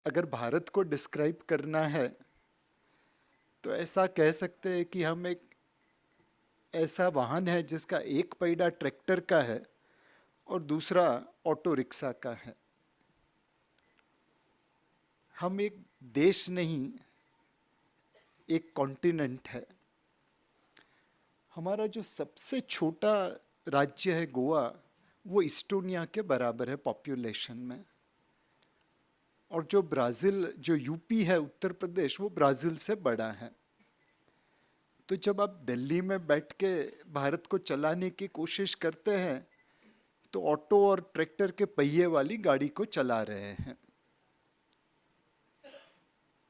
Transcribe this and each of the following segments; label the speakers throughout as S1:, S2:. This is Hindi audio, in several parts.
S1: अगर भारत को डिस्क्राइब करना है तो ऐसा कह सकते हैं कि हम एक ऐसा वाहन है जिसका एक पहिया ट्रैक्टर का है और दूसरा ऑटो रिक्शा का है। हम एक देश नहीं, एक कॉन्टिनेंट है। हमारा जो सबसे छोटा राज्य है गोवा, वो इस्टोनिया के बराबर है पॉपुलेशन में। और जो ब्राज़ील, जो यूपी है, उत्तर प्रदेश, वो ब्राज़ील से बड़ा है। तो जब आप दिल्ली में बैठ के भारत को चलाने की कोशिश करते हैं तो ऑटो और ट्रैक्टर के पहिए वाली गाड़ी को चला रहे हैं।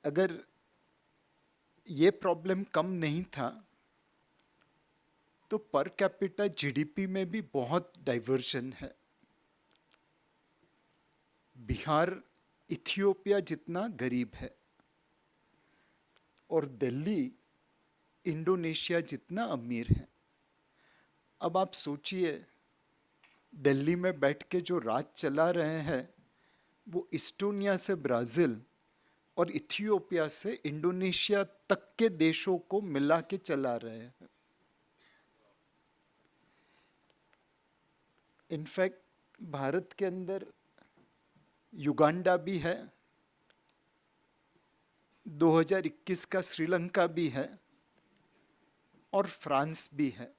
S1: अगर ये प्रॉब्लम कम नहीं था तो पर कैपिटा जीडीपी में भी बहुत डाइवर्जन है। बिहार इथियोपिया जितना गरीब है और दिल्ली इंडोनेशिया जितना अमीर है। अब आप सोचिए, दिल्ली में बैठ के जो राज चला रहे हैं वो इस्टोनिया से ब्राज़ील और इथियोपिया से इंडोनेशिया तक के देशों को मिला के चला रहे हैं। इनफैक्ट भारत के अंदर युगांडा भी है, 2021 का श्रीलंका भी है और फ्रांस भी है।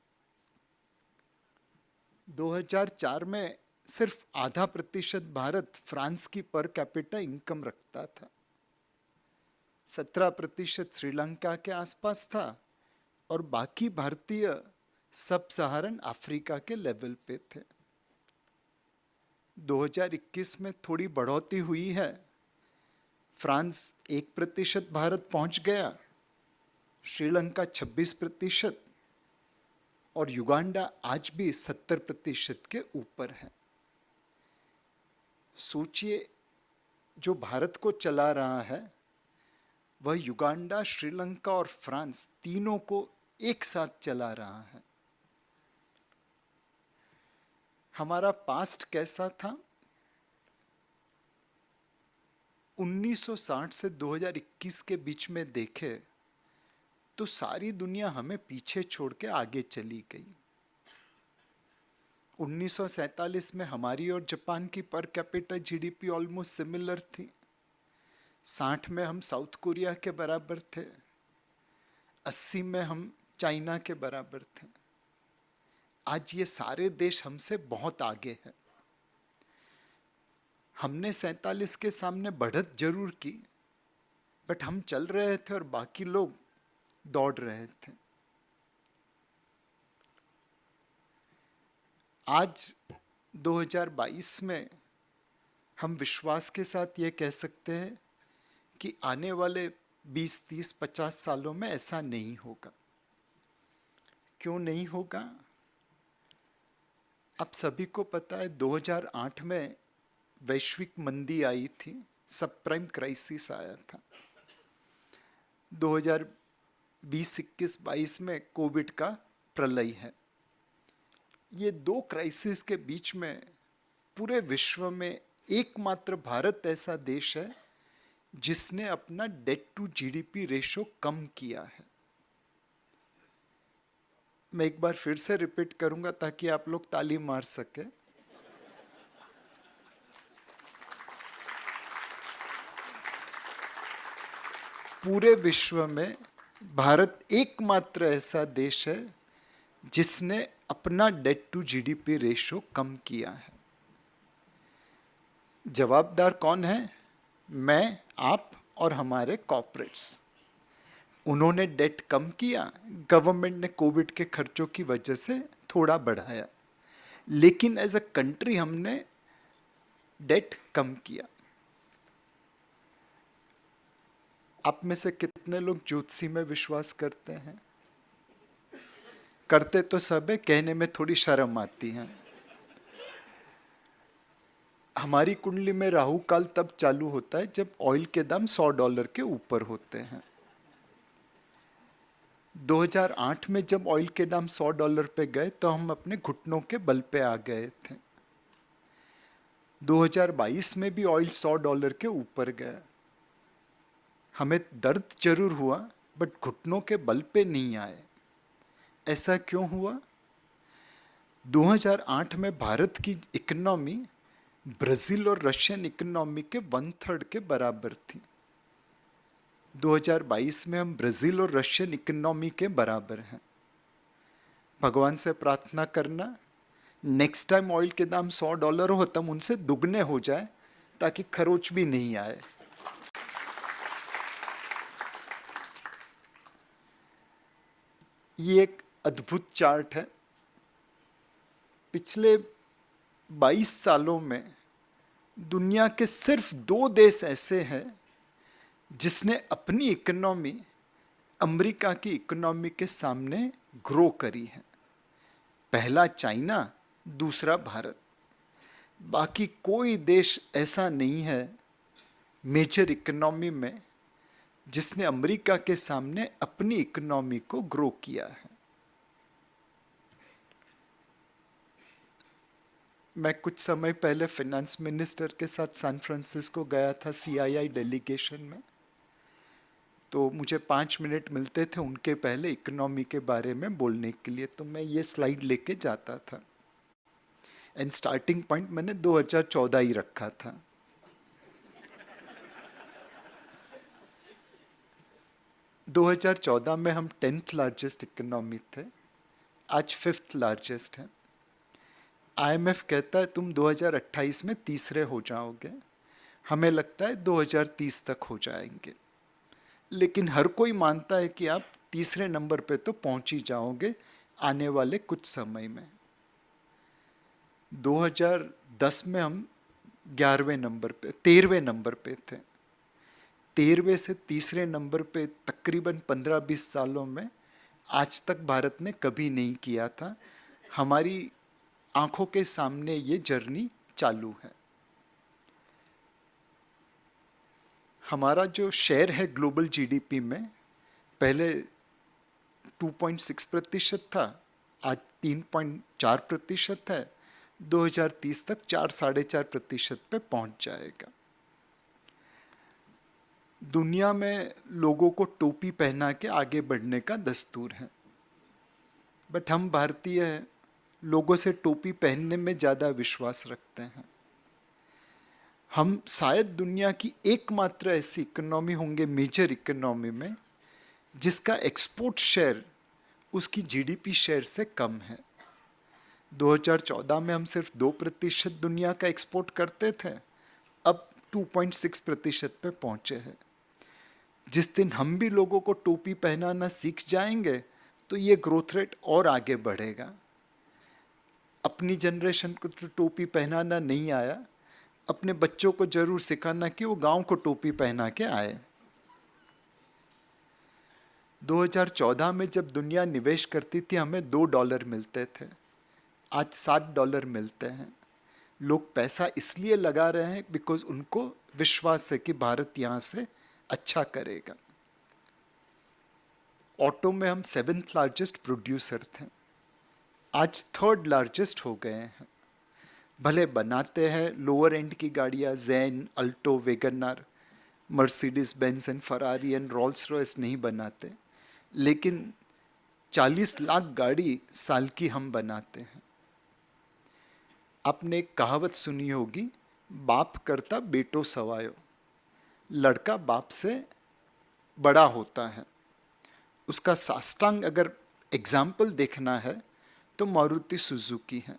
S1: 2004 में सिर्फ 0.5% भारत फ्रांस की पर कैपिटा इनकम रखता था, 17% श्रीलंका के आसपास था और बाकी भारतीय सब सहारन अफ्रीका के लेवल पे थे। 2021 में थोड़ी बढ़ोतरी हुई है, फ्रांस 1% भारत पहुंच गया, श्रीलंका 26% और युगांडा आज भी 70% के ऊपर है। सोचिए, जो भारत को चला रहा है वह युगांडा, श्रीलंका और फ्रांस तीनों को एक साथ चला रहा है। हमारा पास्ट कैसा था? 1960 से 2021 के बीच में देखे तो सारी दुनिया हमें पीछे छोड़ के आगे चली गई। 1947 में हमारी और जापान की per capita GDP almost similar थी। 60 में हम साउथ कोरिया के बराबर थे, 80 में हम चाइना के बराबर थे। आज ये सारे देश हमसे बहुत आगे हैं। हमने 47 के सामने बढ़त जरूर की, बट हम चल रहे थे और बाकी लोग दौड़ रहे थे। आज 2022 में हम विश्वास के साथ ये कह सकते हैं कि आने वाले 20, 30, 50 सालों में ऐसा नहीं होगा। क्यों नहीं होगा? आप सभी को पता है 2008 में वैश्विक मंदी आई थी, सब प्राइम क्राइसिस आया था। 2020, 21, 22 में कोविड का प्रलय है। ये दो क्राइसिस के बीच में पूरे विश्व में एकमात्र भारत ऐसा देश है जिसने अपना डेट टू जीडीपी रेशो कम किया है। मैं एक बार फिर से रिपीट करूंगा ताकि आप लोग ताली मार सके। पूरे विश्व में भारत एकमात्र ऐसा देश है जिसने अपना डेट टू जीडीपी रेशो कम किया है। जवाबदार कौन है? मैं, आप और हमारे कॉर्पोरेट्स। उन्होंने डेट कम किया, गवर्नमेंट ने कोविड के खर्चों की वजह से थोड़ा बढ़ाया, लेकिन एज अ कंट्री हमने डेट कम किया। आप में से कितने लोग ज्योतिषी में विश्वास करते हैं? करते तो सब है, कहने में थोड़ी शर्म आती है। हमारी कुंडली में राहु काल तब चालू होता है जब ऑयल के दाम $100 के ऊपर होते हैं। 2008 में जब ऑयल के दाम $100 पे गए तो हम अपने घुटनों के बल पे आ गए थे। 2022 में भी ऑयल $100 के ऊपर गया। हमें दर्द जरूर हुआ बट घुटनों के बल पे नहीं आए। ऐसा क्यों हुआ? 2008 में भारत की इकोनॉमी ब्राजील और रशियन इकोनॉमी के 1/3 के बराबर थी। 2022 में हम ब्राजील और रशियन इकोनॉमी के बराबर हैं। भगवान से प्रार्थना करना नेक्स्ट टाइम ऑयल के दाम $100 हो तब उनसे दुगने हो जाए, ताकि खरोच भी नहीं आए। ये एक अद्भुत चार्ट है। पिछले 22 सालों में दुनिया के सिर्फ 2 देश ऐसे हैं जिसने अपनी इकोनॉमी अमेरिका की इकोनॉमी के सामने ग्रो करी है। पहला चाइना, दूसरा भारत। बाकी कोई देश ऐसा नहीं है मेजर इकोनॉमी में जिसने अमेरिका के सामने अपनी इकोनॉमी को ग्रो किया है। मैं कुछ समय पहले फाइनेंस मिनिस्टर के साथ सैन फ्रांसिस्को गया था CII डेलीगेशन में। तो मुझे 5 मिनट मिलते थे उनके पहले इकोनॉमी के बारे में बोलने के लिए, तो मैं ये स्लाइड लेके जाता था। एंड स्टार्टिंग पॉइंट मैंने 2014 ही रखा था। दो 2014 में हम 10th लार्जेस्ट इकोनॉमी थे, आज 5th लार्जेस्ट है। IMF कहता है तुम 2028 में तीसरे हो जाओगे, हमें लगता है 2030 तक हो जाएंगे। लेकिन हर कोई मानता है कि आप तीसरे नंबर पे तो पहुंच ही जाओगे आने वाले कुछ समय में। 2010 में हम 11वें नंबर पे 13वें नंबर पे थे। 13वें से तीसरे नंबर पे तकरीबन 15-20 सालों में आज तक भारत ने कभी नहीं किया था। हमारी आंखों के सामने ये जर्नी चालू है। हमारा जो शेयर है ग्लोबल जीडीपी में पहले 2.6% था, आज 3.4% है। 2030 तक 4-4.5% पे पहुंच जाएगा। दुनिया में लोगों को टोपी पहना के आगे बढ़ने का दस्तूर है, बट हम भारतीय हैं, लोगों से टोपी पहनने में ज़्यादा विश्वास रखते हैं। हम शायद दुनिया की एकमात्र ऐसी इकोनॉमी होंगे मेजर इकोनॉमी में जिसका एक्सपोर्ट शेयर उसकी जीडीपी शेयर से कम है। 2014 में हम सिर्फ 2% दुनिया का एक्सपोर्ट करते थे, अब 2.6% पे पहुंचे हैं। जिस दिन हम भी लोगों को टोपी पहनाना सीख जाएंगे तो ये ग्रोथ रेट और आगे बढ़ेगा। अपनी जनरेशन को तो टोपी पहनाना नहीं आया, अपने बच्चों को जरूर सिखाना कि वो गांव को टोपी पहना के आए। 2014 में जब दुनिया निवेश करती थी हमें $2 मिलते थे, आज $7 मिलते हैं। लोग पैसा इसलिए लगा रहे हैं बिकॉज उनको विश्वास है कि भारत यहाँ से अच्छा करेगा। ऑटो में हम 7th लार्जेस्ट प्रोड्यूसर थे, आज 3rd लार्जेस्ट हो गए हैं। भले बनाते हैं लोअर एंड की गाड़ियाँ, Jain, Alto, Wagon R, Mercedes Benz and Ferrari and Rolls Royce नहीं बनाते, लेकिन 40 लाख गाड़ी साल की हम बनाते हैं। आपने एक कहावत सुनी होगी, बाप करता बेटो सवायो। लड़का बाप से बड़ा होता है। उसका साष्टांग अगर एग्जाम्पल देखना है तो मारुति सुजुकी है।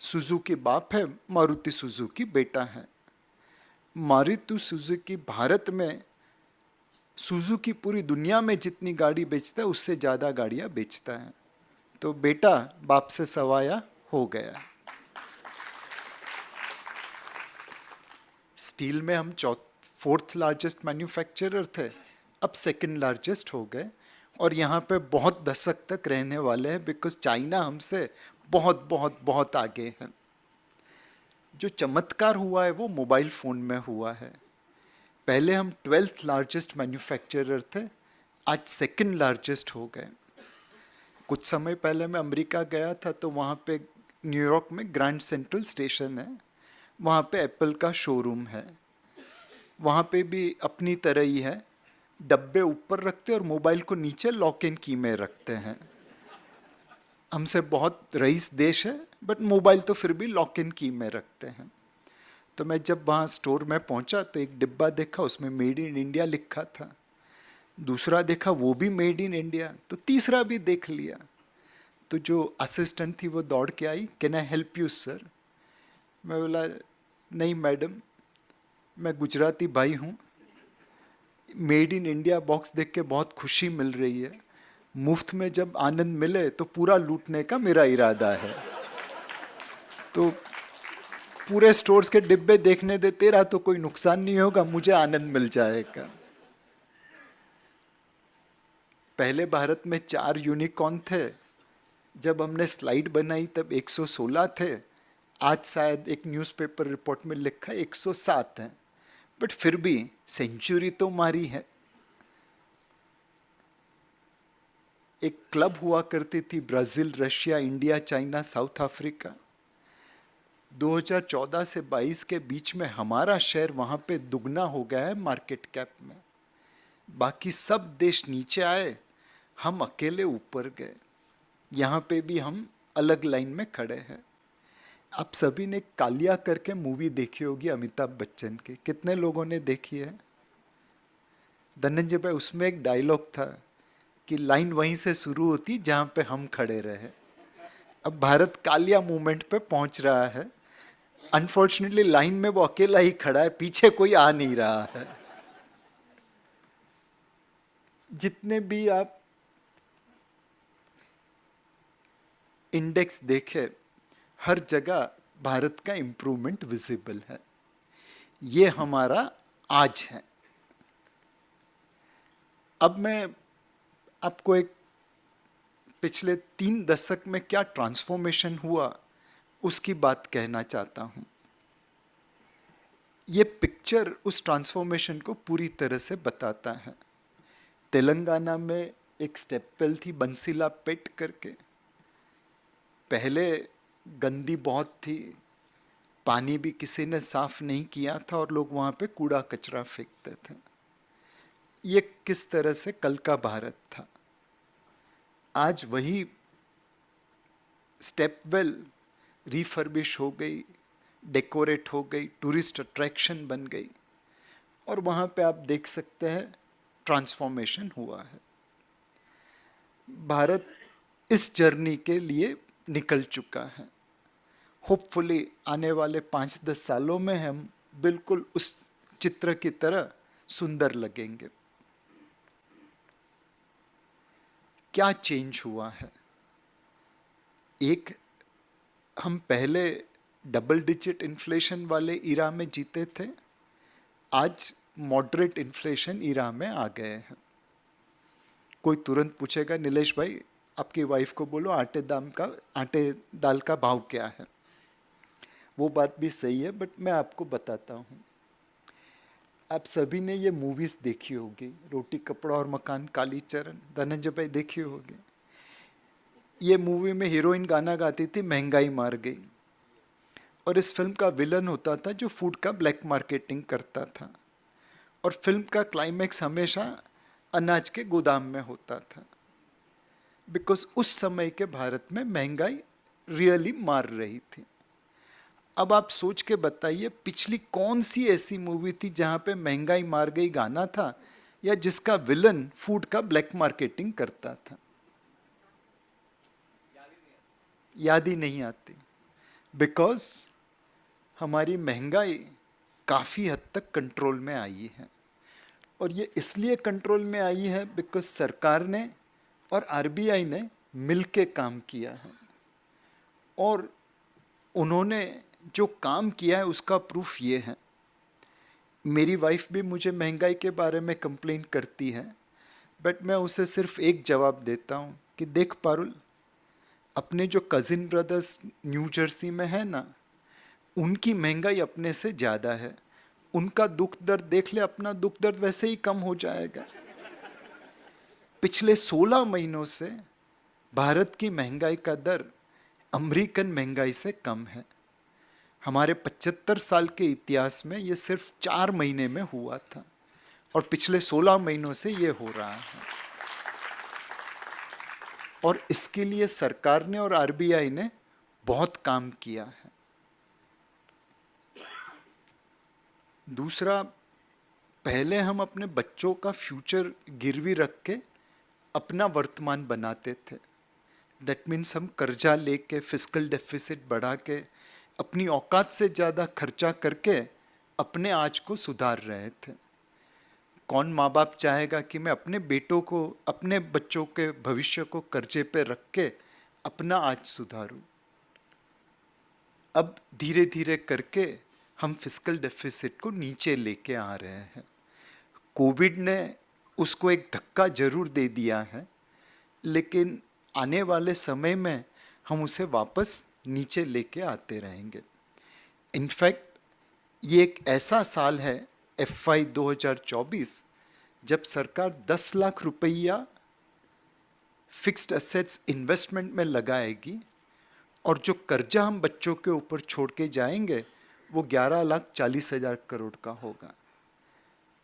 S1: सुजुकी बाप है, मारुति सुजुकी बेटा है। मारुति सुजुकी भारत में सुजुकी पूरी दुनिया में जितनी गाड़ी बेचता है उससे ज़्यादा गाड़ियाँ बेचता है। तो बेटा बाप से सवाया हो गया। स्टील में हम 4th लार्जेस्ट मैन्युफैक्चरर थे, अब 2nd लार्जेस्ट हो गए और यहाँ पे बहुत दशक तक रहने वाले हैं बिकॉज चाइना हमसे बहुत बहुत बहुत आगे है। जो चमत्कार हुआ है वो मोबाइल फ़ोन में हुआ है। पहले हम 12th लार्जेस्ट मैन्युफैक्चरर थे, आज 2nd लार्जेस्ट हो गए। कुछ समय पहले मैं अमेरिका गया था तो वहाँ पे न्यूयॉर्क में ग्रैंड सेंट्रल स्टेशन है, वहाँ पे एप्पल का शोरूम है। वहाँ पे भी अपनी तरह ही है, डब्बे ऊपर रखते और मोबाइल को नीचे लॉक एंड की में रखते हैं। हमसे बहुत रईस देश है, बट मोबाइल तो फिर भी लॉक एंड की में रखते हैं। तो मैं जब वहाँ स्टोर में पहुँचा तो एक डिब्बा देखा, उसमें मेड इन इंडिया लिखा था। दूसरा देखा, वो भी मेड इन इंडिया। तो तीसरा भी देख लिया। तो जो असिस्टेंट थी वो दौड़ के आई, can I help you sir? मैं बोला, नहीं मैडम, मैं गुजराती भाई हूँ, मेड इन इंडिया बॉक्स देख के बहुत खुशी मिल रही है, मुफ्त में जब आनंद मिले तो पूरा लूटने का मेरा इरादा है। तो पूरे स्टोर्स के डिब्बे देखने दे, तेरा तो कोई नुकसान नहीं होगा, मुझे आनंद मिल जाएगा। पहले भारत में 4 यूनिकॉर्न थे, जब हमने स्लाइड बनाई तब 116 थे। आज शायद एक न्यूज़पेपर रिपोर्ट में लिखा 107 हैं, बट फिर भी सेंचुरी तो मारी है। एक क्लब हुआ करती थी, Brazil, Russia, India, China, south Africa. 2014 से 22 के बीच में हमारा शेयर वहाँ पे दुगना हो गया है मार्केट कैप में। बाकी सब देश नीचे आए, हम अकेले ऊपर गए। यहाँ पे भी हम अलग लाइन में खड़े हैं। आप सभी ने कालिया करके मूवी देखी होगी अमिताभ बच्चन की, कितने लोगों ने देखी है? धनंजय भाई, उसमें एक डायलॉग था कि लाइन वहीं से शुरू होती जहाँ पे हम खड़े रहे। अब भारत कालिया मूवमेंट पे पहुंच रहा है। अनफॉर्चुनेटली लाइन में वो अकेला ही खड़ा है, पीछे कोई आ नहीं रहा है। जितने भी आप इंडेक्स देखे, हर जगह भारत का इंप्रूवमेंट विजिबल है। ये हमारा आज है। अब मैं आपको एक पिछले 3 दशक में क्या ट्रांसफॉर्मेशन हुआ उसकी बात कहना चाहता हूं। ये पिक्चर उस ट्रांसफॉर्मेशन को पूरी तरह से बताता है। तेलंगाना में एक स्टेप वेल थी, बंसीला पेट करके। पहले गंदी बहुत थी, पानी भी किसी ने साफ नहीं किया था और लोग वहाँ पे कूड़ा कचरा फेंकते थे। ये किस तरह से कल का भारत था। आज वही स्टेप वेल रिफर्बिश हो गई, डेकोरेट हो गई, टूरिस्ट अट्रैक्शन बन गई, और वहाँ पे आप देख सकते हैं ट्रांसफॉर्मेशन हुआ है। भारत इस जर्नी के लिए निकल चुका है। होपफुली आने वाले 5-10 सालों में हम बिल्कुल उस चित्र की तरह सुंदर लगेंगे। क्या चेंज हुआ है? एक, हम पहले डबल डिजिट इन्फ्लेशन वाले इरा में जीते थे, आज मॉडरेट इन्फ्लेशन इरा में आ गए हैं। कोई तुरंत पूछेगा, नीलेश भाई आपकी वाइफ को बोलो आटे दाल का भाव क्या है। वो बात भी सही है, बट मैं आपको बताता हूँ। आप सभी ने ये मूवीज देखी होगी, रोटी कपड़ा और मकान, कालीचरण, धनंजय भाई देखी होगी। ये मूवी में हीरोइन गाना गाती थी, महंगाई मार गई, और इस फिल्म का विलन होता था जो फूड का ब्लैक मार्केटिंग करता था, और फिल्म का क्लाइमैक्स हमेशा अनाज के गोदाम में होता था, बिकॉज उस समय के भारत में महंगाई रियली मार रही थी। अब आप सोच के बताइए, पिछली कौन सी ऐसी मूवी थी जहां पे महंगाई मार गई गाना था, या जिसका विलन फूड का ब्लैक मार्केटिंग करता था? याद ही नहीं आती, बिकॉज हमारी महंगाई काफ़ी हद तक कंट्रोल में आई है। और ये इसलिए कंट्रोल में आई है बिकॉज सरकार ने और आरबीआई ने मिलके काम किया है, और उन्होंने जो काम किया है उसका प्रूफ ये है। मेरी वाइफ भी मुझे महंगाई के बारे में कंप्लेन करती है, बट मैं उसे सिर्फ एक जवाब देता हूँ कि देख पारुल, अपने जो कजिन ब्रदर्स न्यू जर्सी में है ना, उनकी महंगाई अपने से ज़्यादा है। उनका दुख दर्द देख ले, अपना दुख दर्द वैसे ही कम हो जाएगा। पिछले 16 महीनों से भारत की महंगाई का दर अमेरिकन महंगाई से कम है। हमारे 75 साल के इतिहास में ये सिर्फ 4 महीने में हुआ था, और पिछले 16 महीनों से ये हो रहा है। और इसके लिए सरकार ने और आरबीआई ने बहुत काम किया है। दूसरा, पहले हम अपने बच्चों का फ्यूचर गिरवी रख के अपना वर्तमान बनाते थे। दैट मीन्स हम कर्जा लेके, फिस्कल डेफिसिट बढ़ा के, अपनी औकात से ज़्यादा खर्चा करके अपने आज को सुधार रहे थे। कौन माँ बाप चाहेगा कि मैं अपने बेटों को, अपने बच्चों के भविष्य को कर्जे पे रख के अपना आज सुधारूं? अब धीरे धीरे करके हम फिस्कल डेफिसिट को नीचे लेके आ रहे हैं। कोविड ने उसको एक धक्का जरूर दे दिया है, लेकिन आने वाले समय में हम उसे वापस नीचे लेके आते रहेंगे। इनफैक्ट ये एक ऐसा साल है FY 2024 जब सरकार 10 लाख रुपया फिक्स्ड एसेट्स इन्वेस्टमेंट में लगाएगी और जो कर्जा हम बच्चों के ऊपर छोड़ के जाएंगे वो 11,40,000 करोड़ का होगा।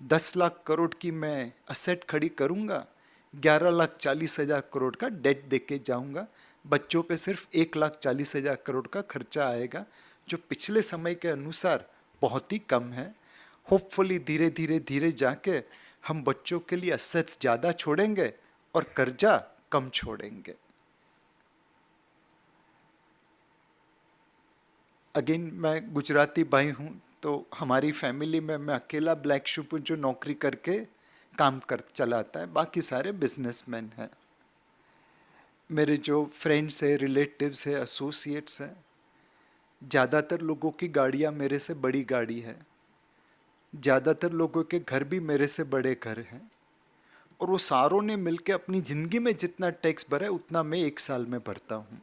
S1: 10 लाख करोड़ की मैं असेट खड़ी करूंगा, 11,40,000 करोड़ का डेट दे के जाऊंगा। बच्चों पे सिर्फ 1,40,000 करोड़ का खर्चा आएगा, जो पिछले समय के अनुसार बहुत ही कम है। होपफुली धीरे धीरे धीरे जाके हम बच्चों के लिए असेट्स ज़्यादा छोड़ेंगे और कर्जा कम छोड़ेंगे। अगेन, मैं गुजराती भाई हूँ, तो हमारी फैमिली में मैं अकेला ब्लैक शिप हूँ जो नौकरी करके काम कर चलाता है, बाकी सारे बिजनेसमैन हैं। मेरे जो फ्रेंड्स हैं, रिलेटिव्स हैं, एसोसिएट्स हैं, ज़्यादातर लोगों की गाड़ियाँ मेरे से बड़ी गाड़ी है, ज़्यादातर लोगों के घर भी मेरे से बड़े घर हैं, और वो सारों ने मिलके अपनी ज़िंदगी में जितना टैक्स भरा है उतना मैं एक साल में भरता हूँ।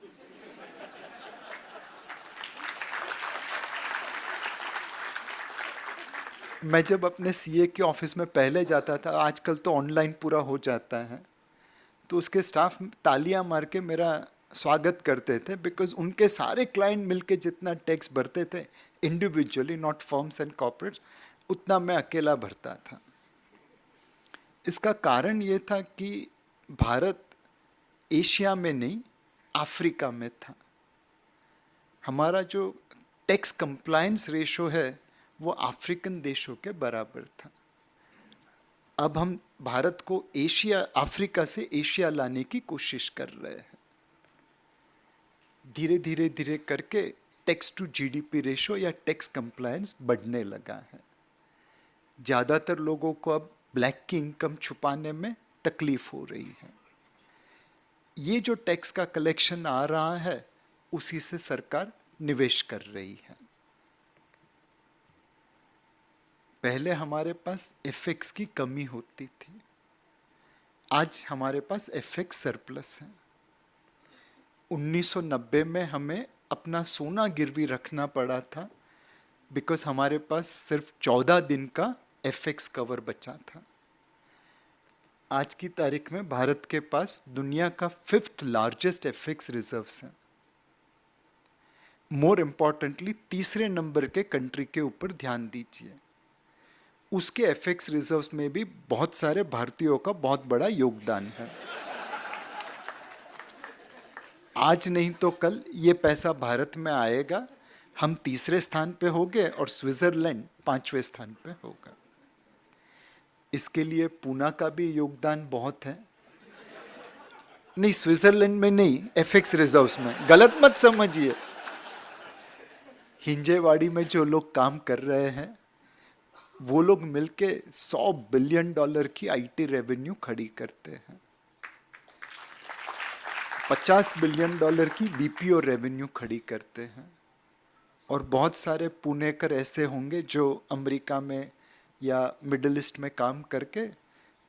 S1: मैं जब अपने सीए के ऑफिस में पहले जाता था, आजकल तो ऑनलाइन पूरा हो जाता है, तो उसके स्टाफ तालियां मार के मेरा स्वागत करते थे, बिकॉज उनके सारे क्लाइंट मिलके जितना टैक्स भरते थे individually, not firms and corporates, उतना मैं अकेला भरता था। इसका कारण ये था कि भारत एशिया में नहीं, अफ्रीका में था। हमारा जो टैक्स कंप्लायंस रेशो है वो अफ्रीकन देशों के बराबर था। अब हम भारत को एशिया, अफ्रीका से एशिया लाने की कोशिश कर रहे हैं। धीरे धीरे धीरे करके टैक्स टू जीडीपी रेशो या टैक्स कंप्लायंस बढ़ने लगा है। ज़्यादातर लोगों को अब ब्लैक की इनकम छुपाने में तकलीफ हो रही है। ये जो टैक्स का कलेक्शन आ रहा है उसी से सरकार निवेश कर रही है। पहले हमारे पास एफएक्स की कमी होती थी, आज हमारे पास एफएक्स सरप्लस है। 1990 में हमें अपना सोना गिरवी रखना पड़ा था, बिकॉज हमारे पास सिर्फ 14 दिन का एफएक्स कवर बचा था। आज की तारीख में भारत के पास दुनिया का 5th लार्जेस्ट एफएक्स रिजर्व्स हैं। मोर इम्पॉर्टेंटली, तीसरे नंबर के कंट्री के ऊपर ध्यान दीजिए, उसके एफएक्स रिजर्व्स में भी बहुत सारे भारतीयों का बहुत बड़ा योगदान है। आज नहीं तो कल ये पैसा भारत में आएगा, हम तीसरे स्थान पे होंगे और स्विट्जरलैंड 5वें स्थान पे होगा। इसके लिए पूना का भी योगदान बहुत है। नहीं, स्विट्जरलैंड में नहीं, एफएक्स रिजर्व्स में, गलत मत समझिए। हिंजेवाड़ी में जो लोग काम कर रहे हैं वो लोग मिलके $100 बिलियन की आईटी रेवेन्यू खड़ी करते हैं, $50 बिलियन की बीपीओ रेवेन्यू खड़ी करते हैं, और बहुत सारे पुणेकर ऐसे होंगे जो अमेरिका में या मिडिल ईस्ट में काम करके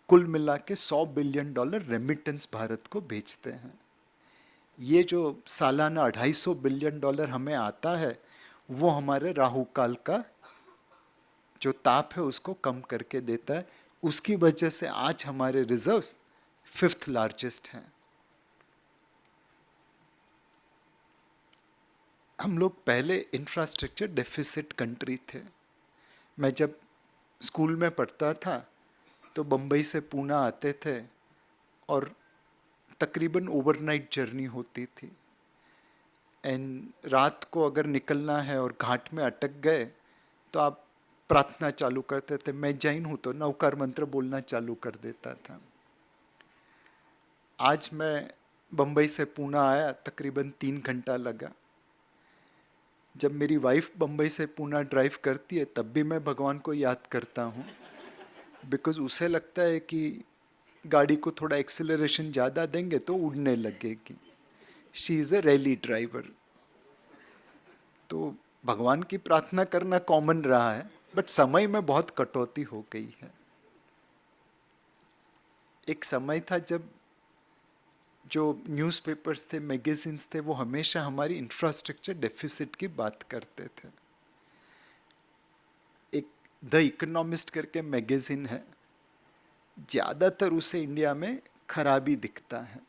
S1: कुल मिला के $100 बिलियन रेमिटेंस भारत को भेजते हैं। ये जो सालाना $250 बिलियन हमें आता है वो हमारे राहु काल का जो ताप है उसको कम करके देता है। उसकी वजह से आज हमारे रिजर्व्स 5th लार्जेस्ट हैं। हम लोग पहले इंफ्रास्ट्रक्चर डेफिसिट कंट्री थे। मैं जब स्कूल में पढ़ता था तो बम्बई से पूना आते थे और तकरीबन ओवरनाइट जर्नी होती थी। एंड रात को अगर निकलना है और घाट में अटक गए तो आप प्रार्थना चालू करते थे। मैं जैन हूँ तो नवकार मंत्र बोलना चालू कर देता था। आज मैं बम्बई से पूना आया, तकरीबन 3 घंटा लगा। जब मेरी वाइफ बम्बई से पूना ड्राइव करती है तब भी मैं भगवान को याद करता हूँ, बिकॉज उसे लगता है कि गाड़ी को थोड़ा एक्सेलरेशन ज़्यादा देंगे तो उड़ने लगेगी। She is a rally driver. तो भगवान की प्रार्थना करना कॉमन रहा है, बट समय में बहुत कटौती हो गई है। एक समय था जब जो न्यूज़पेपर्स थे, मैगजीन्स थे, वो हमेशा हमारी इंफ्रास्ट्रक्चर डेफिसिट की बात करते थे। एक द इकोनॉमिस्ट करके मैगजीन है, ज़्यादातर उसे इंडिया में खराबी दिखता है।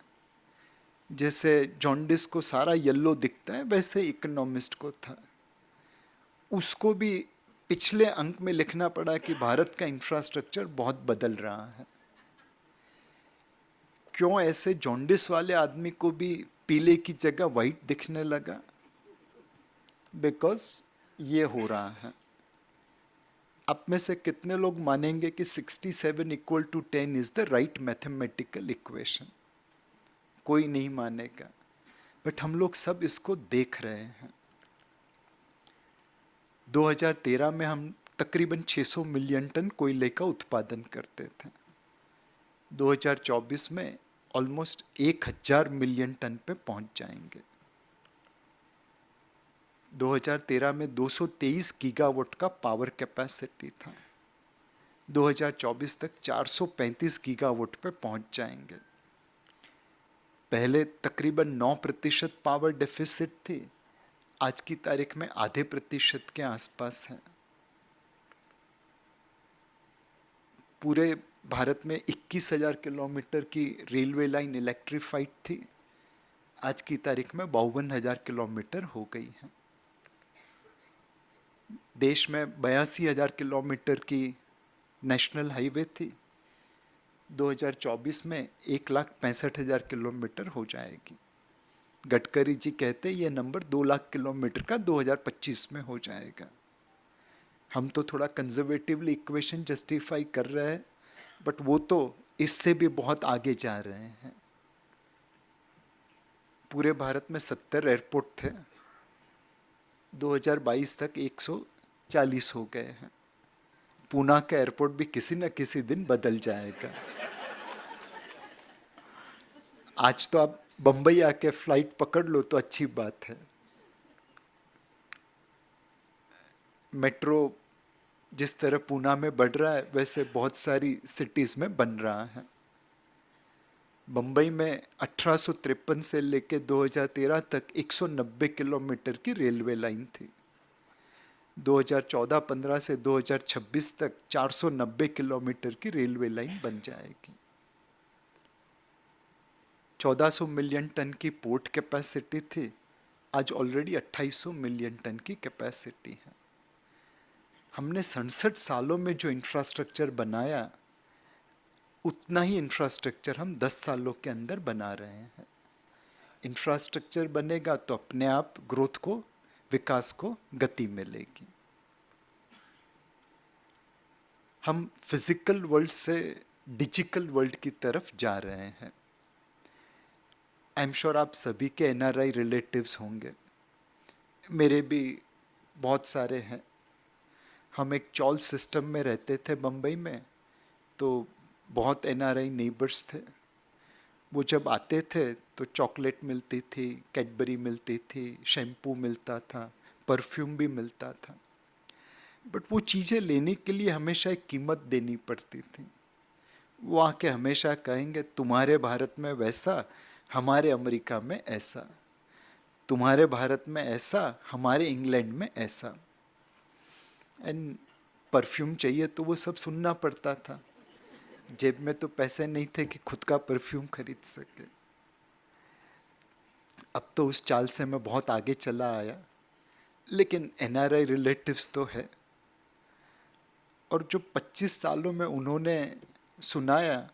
S1: जैसे जॉन्डिस को सारा येलो दिखता है, वैसे इकोनॉमिस्ट को था। उसको भी पिछले अंक में लिखना पड़ा कि भारत का इंफ्रास्ट्रक्चर बहुत बदल रहा है। क्यों ऐसे जॉन्डिस वाले आदमी को भी पीले की जगह वाइट दिखने लगा? बिकॉज ये हो रहा है। आप में से कितने लोग मानेंगे कि 67 equal to 10 is the right mathematical equation? कोई नहीं मानेगा, बट हम लोग सब इसको देख रहे हैं। 2013 में हम तकरीबन 600 मिलियन टन कोयले का उत्पादन करते थे। 2024 में ऑलमोस्ट 1000 मिलियन टन पे पहुंच जाएंगे। 2013 में 223 गीगावाट का पावर कैपेसिटी था। 2024 तक 435 गीगावाट पे पहुंच जाएंगे। पहले तकरीबन 9% पावर डेफिसिट थी, आज की तारीख में आधे प्रतिशत के आसपास है। पूरे भारत में 21,000 किलोमीटर की रेलवे लाइन इलेक्ट्रीफाइड थी, आज की तारीख में 52,000 किलोमीटर हो गई है। देश में 82,000 किलोमीटर की नेशनल हाईवे थी, 2024 में 1,65,000 किलोमीटर हो जाएगी। गडकरी जी कहते ये नंबर 2 लाख किलोमीटर का 2025 में हो जाएगा। हम तो थोड़ा कंजर्वेटिवली इक्वेशन जस्टिफाई कर रहे हैं, बट वो तो इससे भी बहुत आगे जा रहे हैं। पूरे भारत में 70 एयरपोर्ट थे, 2022 तक 140 हो गए हैं। पूना का एयरपोर्ट भी किसी न किसी दिन बदल जाएगा। आज तो आप बंबई आके फ्लाइट पकड़ लो तो अच्छी बात है। मेट्रो जिस तरह पूना में बढ़ रहा है, वैसे बहुत सारी सिटीज में बन रहा है। बंबई में 1853 से लेकर 2013 तक 190 किलोमीटर की रेलवे लाइन थी। 2014-15 से 2026 तक 490 किलोमीटर की रेलवे लाइन बन जाएगी। 1400 मिलियन टन की पोर्ट कैपेसिटी थी, आज ऑलरेडी 2800 मिलियन टन की कैपेसिटी है। हमने 67 सालों में जो इंफ्रास्ट्रक्चर बनाया, उतना ही इंफ्रास्ट्रक्चर हम 10 सालों के अंदर बना रहे हैं। इंफ्रास्ट्रक्चर बनेगा तो अपने आप ग्रोथ को, विकास को गति मिलेगी। हम फिजिकल वर्ल्ड से डिजिटल वर्ल्ड की तरफ जा रहे हैं। आई एम श्योर आप सभी के एनआरआई रिलेटिव्स होंगे, मेरे भी बहुत सारे हैं। हम एक चॉल सिस्टम में रहते थे बम्बई में, तो बहुत एनआरआई नेबर्स थे। वो जब आते थे तो चॉकलेट मिलती थी, कैडबरी मिलती थी, शैम्पू मिलता था, परफ्यूम भी मिलता था। बट वो चीज़ें लेने के लिए हमेशा एक कीमत देनी पड़ती थी। वो आके हमेशा कहेंगे तुम्हारे भारत में वैसा, हमारे अमेरिका में ऐसा, तुम्हारे भारत में ऐसा, हमारे इंग्लैंड में ऐसा। एंड परफ्यूम चाहिए तो वो सब सुनना पड़ता था। जेब में तो पैसे नहीं थे कि खुद का परफ्यूम खरीद सके। अब तो उस चाल से मैं बहुत आगे चला आया, लेकिन एनआरआई रिलेटिव्स तो है। और जो 25 सालों में उन्होंने सुनाया,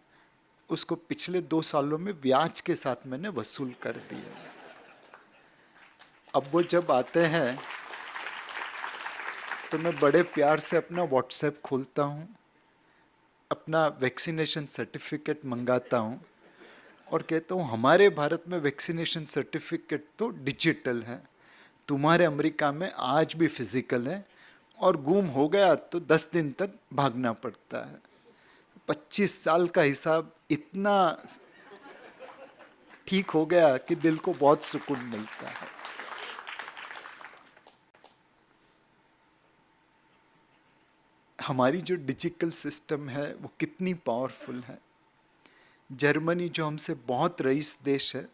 S1: उसको पिछले 2 सालों में ब्याज के साथ मैंने वसूल कर दिया। अब वो जब आते हैं तो मैं बड़े प्यार से अपना व्हाट्सएप खोलता हूँ, अपना वैक्सीनेशन सर्टिफिकेट मंगाता हूँ और कहता हूँ हमारे भारत में वैक्सीनेशन सर्टिफिकेट तो डिजिटल है, तुम्हारे अमेरिका में आज भी फिजिकल है, और गुम हो गया तो 10 दिन तक भागना पड़ता है। 25 साल का हिसाब इतना ठीक हो गया कि दिल को बहुत सुकून मिलता है। हमारी जो डिजिटल सिस्टम है वो कितनी पावरफुल है। जर्मनी जो हमसे बहुत रईस देश है,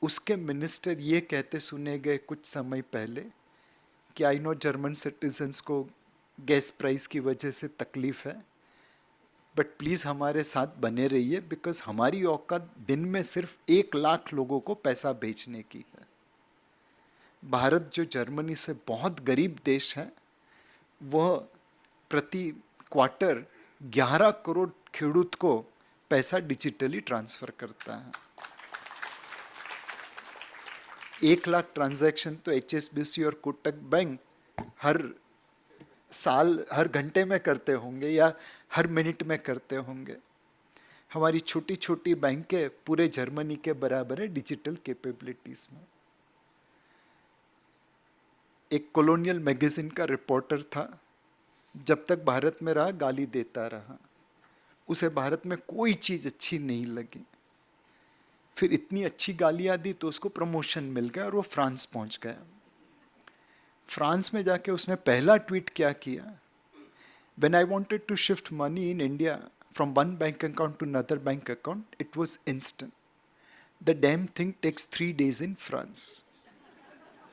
S1: उसके मिनिस्टर ये कहते सुने गए कुछ समय पहले कि आई नो जर्मन सिटीजन्स को गैस प्राइस की वजह से तकलीफ है, बट प्लीज़ हमारे साथ बने रहिए, बिकॉज हमारी औकात दिन में सिर्फ 1 लाख लोगों को पैसा भेजने की है। भारत जो जर्मनी से बहुत गरीब देश है, वह प्रति क्वार्टर 11 करोड़ खेडूत को पैसा डिजिटली ट्रांसफर करता है। 1 लाख ट्रांजैक्शन तो HSBC और कोटक बैंक हर साल हर घंटे में करते होंगे या हर मिनट में करते होंगे। हमारी छोटी छोटी बैंकें पूरे जर्मनी के बराबर है डिजिटल कैपेबिलिटीज में। एक कॉलोनियल मैगजीन का रिपोर्टर था, जब तक भारत में रहा गाली देता रहा, उसे भारत में कोई चीज़ अच्छी नहीं लगी। फिर इतनी अच्छी गालियाँ दी तो उसको प्रमोशन मिल गया और वो फ्रांस पहुंच गया। फ्रांस में जाके उसने पहला ट्वीट क्या किया, When I wanted to shift money in India from one bank account to another bank account, it was instant. The damn thing takes 3 days in France.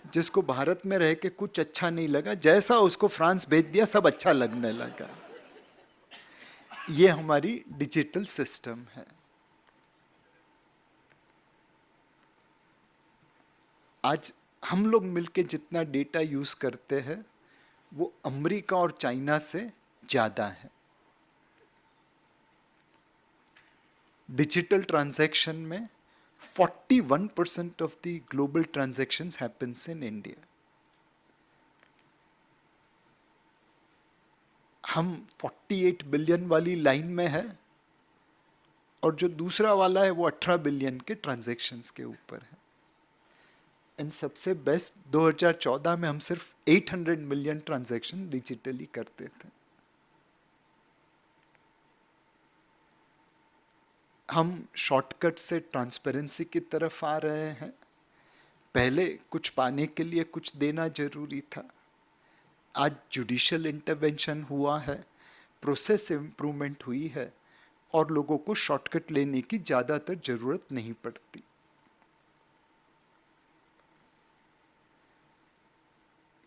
S1: जिसको भारत में रह के कुछ अच्छा नहीं लगा, जैसा उसको फ्रांस भेज दिया सब अच्छा लगने लगा। ये हमारी डिजिटल सिस्टम है। आज हम लोग मिलके जितना डेटा यूज करते हैं वो अमेरिका और चाइना से ज्यादा है। डिजिटल ट्रांजैक्शन में 41% of the global transactions happens in India. हम 48 बिलियन वाली लाइन में है और जो दूसरा वाला है वो 18 बिलियन के ट्रांजैक्शंस के ऊपर है। एंड सबसे बेस्ट 2014 में हम सिर्फ 800 मिलियन ट्रांजैक्शन डिजिटली करते थे। हम शॉर्टकट से ट्रांसपेरेंसी की तरफ आ रहे हैं। पहले कुछ पाने के लिए कुछ देना जरूरी था, आज जुडिशियल इंटरवेंशन हुआ है, प्रोसेस इंप्रूवमेंट हुई है और लोगों को शॉर्टकट लेने की ज़्यादातर ज़रूरत नहीं पड़ती।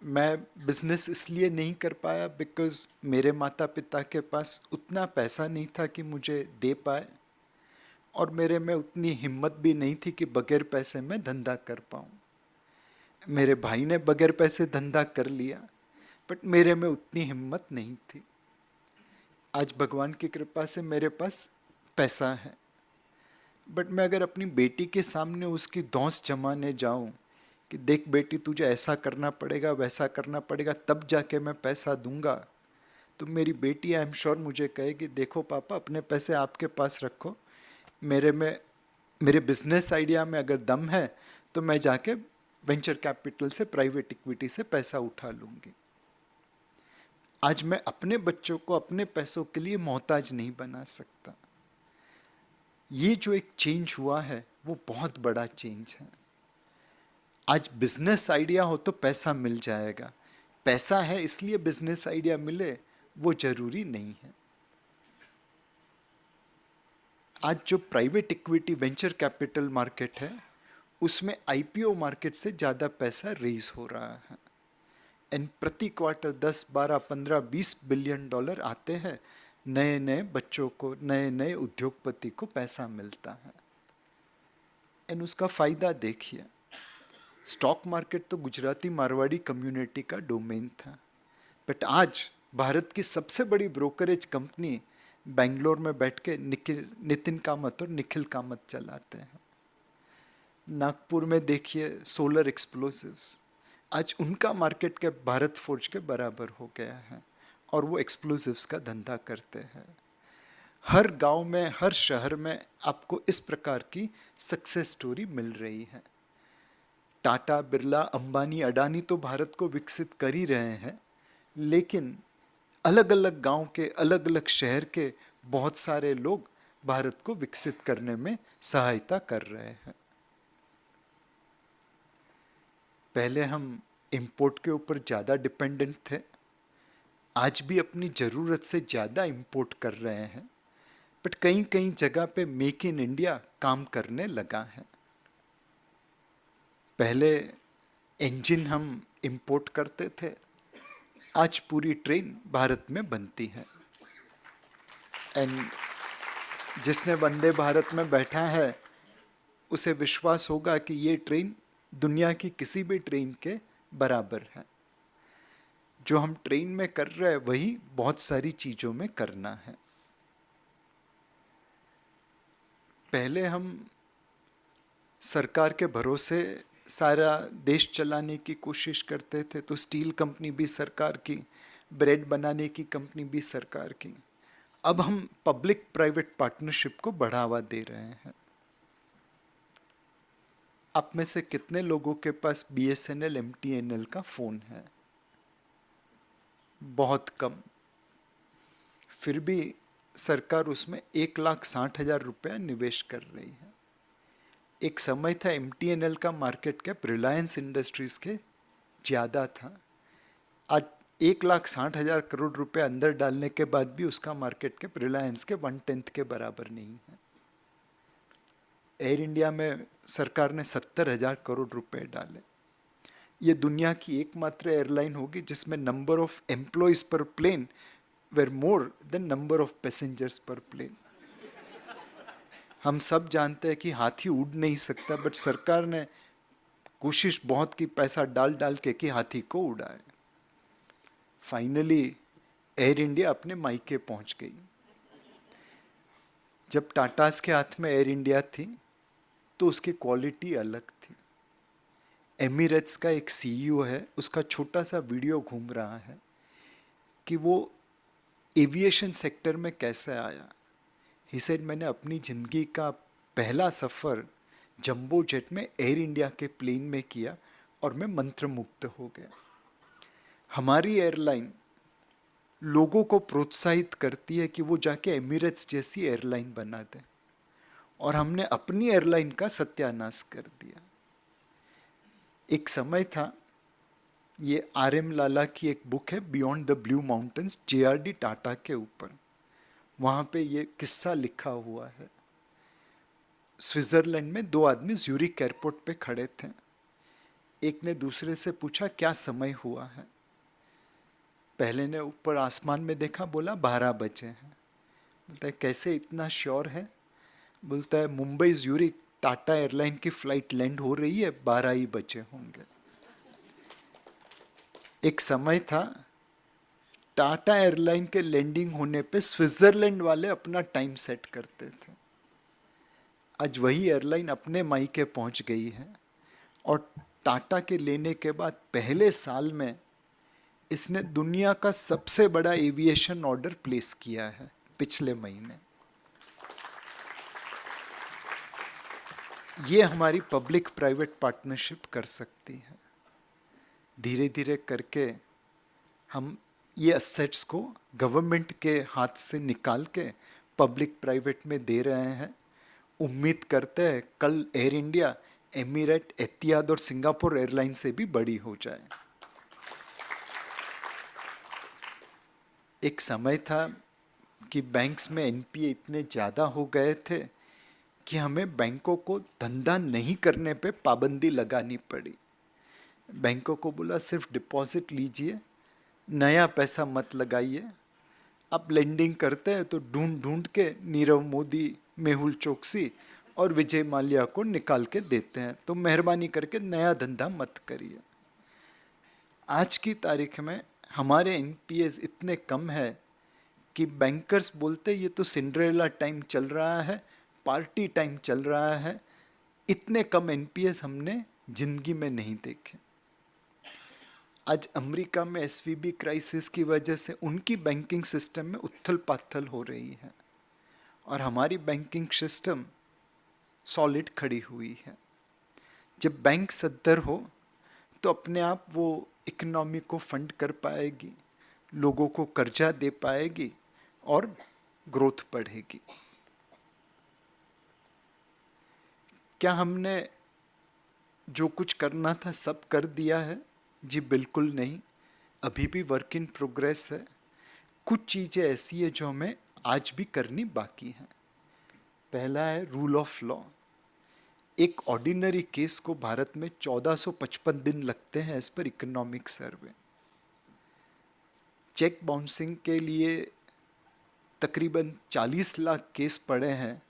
S1: मैं बिजनेस इसलिए नहीं कर पाया बिकॉज मेरे माता पिता के पास उतना पैसा नहीं था कि मुझे दे पाए, और मेरे में उतनी हिम्मत भी नहीं थी कि बगैर पैसे में धंधा कर पाऊँ। मेरे भाई ने बगैर पैसे धंधा कर लिया, बट मेरे में उतनी हिम्मत नहीं थी। आज भगवान की कृपा से मेरे पास पैसा है, बट मैं अगर अपनी बेटी के सामने उसकी धौंस जमाने जाऊं कि देख बेटी तुझे ऐसा करना पड़ेगा वैसा करना पड़ेगा तब जाके मैं पैसा दूंगा, तो मेरी बेटी आई एम श्योर मुझे कहेगी देखो पापा अपने पैसे आपके पास रखो, मेरे बिजनेस आइडिया में अगर दम है तो मैं जाके वेंचर कैपिटल से प्राइवेट इक्विटी से पैसा उठा लूंगी। आज मैं अपने बच्चों को अपने पैसों के लिए मोहताज नहीं बना सकता। ये जो एक चेंज हुआ है वो बहुत बड़ा चेंज है। आज बिजनेस आइडिया हो तो पैसा मिल जाएगा, पैसा है इसलिए बिजनेस आइडिया मिले वो जरूरी नहीं है। आज जो private equity venture capital market है उसमें आईपीओ मार्केट से ज़्यादा पैसा रेज हो रहा है, एंड प्रति क्वार्टर 10, 12, 15, 20 बिलियन डॉलर आते हैं। नए नए बच्चों को, नए नए उद्योगपति को पैसा मिलता है, एंड उसका फायदा देखिए। स्टॉक मार्केट तो गुजराती मारवाड़ी कम्युनिटी का डोमेन था, बट आज भारत की सबसे बड़ी ब्रोकरेज कंपनी बेंगलोर में बैठ के नितिन कामत और निखिल कामत चलाते हैं। नागपुर में देखिए सोलर एक्सप्लोसिव्स, आज उनका मार्केट कैप भारत फोर्ज के बराबर हो गया है और वो एक्सप्लोसिव्स का धंधा करते हैं। हर गांव में, हर शहर में आपको इस प्रकार की सक्सेस स्टोरी मिल रही है। टाटा, बिरला, अंबानी, अडानी तो भारत को विकसित कर ही रहे हैं, लेकिन अलग अलग गांव के, अलग अलग शहर के बहुत सारे लोग भारत को विकसित करने में सहायता कर रहे हैं। पहले हम इंपोर्ट के ऊपर ज़्यादा डिपेंडेंट थे, आज भी अपनी ज़रूरत से ज़्यादा इंपोर्ट कर रहे हैं, बट कहीं कहीं जगह पे मेक इन इंडिया काम करने लगा है। पहले इंजन हम इंपोर्ट करते थे, आज पूरी ट्रेन भारत में बनती है। एंड जिसने वंदे भारत में बैठा है उसे विश्वास होगा कि ये ट्रेन दुनिया की किसी भी ट्रेन के बराबर है। जो हम ट्रेन में कर रहे हैं वही बहुत सारी चीज़ों में करना है। पहले हम सरकार के भरोसे सारा देश चलाने की कोशिश करते थे, तो स्टील कंपनी भी सरकार की, ब्रेड बनाने की कंपनी भी सरकार की। अब हम पब्लिक प्राइवेट पार्टनरशिप को बढ़ावा दे रहे हैं। आप में से कितने लोगों के पास BSNL MTNL का फोन है? बहुत कम। फिर भी सरकार उसमें 1,60,000 रुपया निवेश कर रही है। एक समय था MTNL का मार्केट कैप रिलायंस इंडस्ट्रीज के ज़्यादा था। आज 1,60,000 करोड़ रुपए अंदर डालने के बाद भी उसका मार्केट कैप रिलायंस के 1/10 के बराबर नहीं है। एयर इंडिया में सरकार ने 70,000 करोड़ रुपए डाले। ये दुनिया की एकमात्र एयरलाइन होगी जिसमें number of employees per plane were more than number of passengers per plane. हम सब जानते हैं कि हाथी उड़ नहीं सकता, बट सरकार ने कोशिश बहुत की, पैसा डाल डाल के, कि हाथी को उड़ाए। फाइनली एयर इंडिया अपने मायके पहुंच गई। जब टाटास के हाथ में एयर इंडिया थी तो उसकी क्वालिटी अलग थी। एमिरेट्स का एक CEO है, उसका छोटा सा वीडियो घूम रहा है कि वो एविएशन सेक्टर में कैसे आया। ही सेड, मैंने अपनी ज़िंदगी का पहला सफ़र जंबो जेट में एयर इंडिया के प्लेन में किया और मैं मंत्रमुग्ध हो गया। हमारी एयरलाइन लोगों को प्रोत्साहित करती है कि वो जाके एमिरेट्स जैसी एयरलाइन बना दें, और हमने अपनी एयरलाइन का सत्यानाश कर दिया। एक समय था, ये RM लाला की एक बुक है beyond the blue mountains, JRD Tata के ऊपर, वहाँ पे ये किस्सा लिखा हुआ है। स्विट्जरलैंड में दो आदमी ज्यूरिक एयरपोर्ट पे खड़े थे। एक ने दूसरे से पूछा क्या समय हुआ है। पहले ने ऊपर आसमान में देखा, बोला 12 बजे हैं। बोलता है कैसे इतना श्योर है? बोलता है मुंबई ज्यूरिक टाटा एयरलाइन की फ्लाइट लैंड हो रही है, 12 ही बजे होंगे। एक समय था टाटा एयरलाइन के लैंडिंग होने पे स्विट्जरलैंड वाले अपना टाइम सेट करते थे। आज वही एयरलाइन अपने मायके पहुंच गई है, और टाटा के लेने के बाद पहले साल में इसने दुनिया का सबसे बड़ा एविएशन ऑर्डर प्लेस किया है पिछले महीने। ये हमारी पब्लिक प्राइवेट पार्टनरशिप कर सकती है। धीरे धीरे करके हम ये असेट्स को गवर्नमेंट के हाथ से निकाल के पब्लिक प्राइवेट में दे रहे हैं। उम्मीद करते हैं कल एयर इंडिया, एमिरेट, एतिहाद और सिंगापुर एयरलाइन से भी बड़ी हो जाए। एक समय था कि बैंक्स में NPA इतने ज़्यादा हो गए थे कि हमें बैंकों को धंधा नहीं करने पे पाबंदी लगानी पड़ी। बैंकों को बोला सिर्फ डिपॉजिट लीजिए, नया पैसा मत लगाइए। आप लेंडिंग करते हैं तो ढूंढ ढूंढ के नीरव मोदी, मेहुल चोकसी और विजय माल्या को निकाल के देते हैं, तो मेहरबानी करके नया धंधा मत करिए। आज की तारीख में हमारे NPAs इतने कम है कि बैंकर्स बोलते ये तो सिंड्रेला टाइम चल रहा है, पार्टी टाइम चल रहा है, इतने कम एनपीएस हमने जिंदगी में नहीं देखे। आज अमेरिका में एसवीबी क्राइसिस की वजह से उनकी बैंकिंग सिस्टम में उथल पाथल हो रही है और हमारी बैंकिंग सिस्टम सॉलिड खड़ी हुई है। जब बैंक सद्धर हो तो अपने आप वो इकोनॉमी को फंड कर पाएगी, लोगों को कर्जा दे पाएगी और ग्रोथ बढ़ेगी। क्या हमने जो कुछ करना था सब कर दिया है? जी बिल्कुल नहीं, अभी भी वर्क इन प्रोग्रेस है। कुछ चीज़ें ऐसी है जो हमें आज भी करनी बाकी है। पहला है रूल ऑफ लॉ। एक ऑर्डिनरी केस को भारत में 1455 दिन लगते हैं as per economic survey. Cheque bouncing के लिए तकरीबन 40 लाख केस पड़े हैं,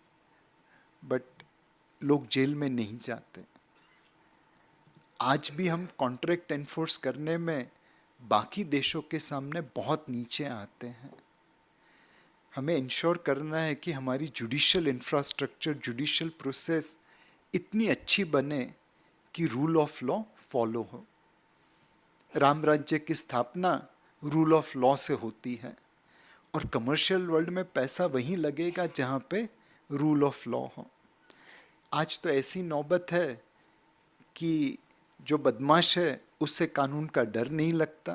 S1: बट लोग जेल में नहीं जाते। आज भी हम कॉन्ट्रैक्ट एनफोर्स करने में बाकी देशों के सामने बहुत नीचे आते हैं। हमें इंश्योर करना है कि हमारी जुडिशियल इंफ्रास्ट्रक्चर, जुडिशियल प्रोसेस इतनी अच्छी बने कि रूल ऑफ लॉ फॉलो हो। राम राज्य की स्थापना रूल ऑफ लॉ से होती है और कमर्शियल वर्ल्ड में पैसा वहीं लगेगा जहाँ पे रूल ऑफ लॉ हो। आज तो ऐसी नौबत है कि जो बदमाश है उससे कानून का डर नहीं लगता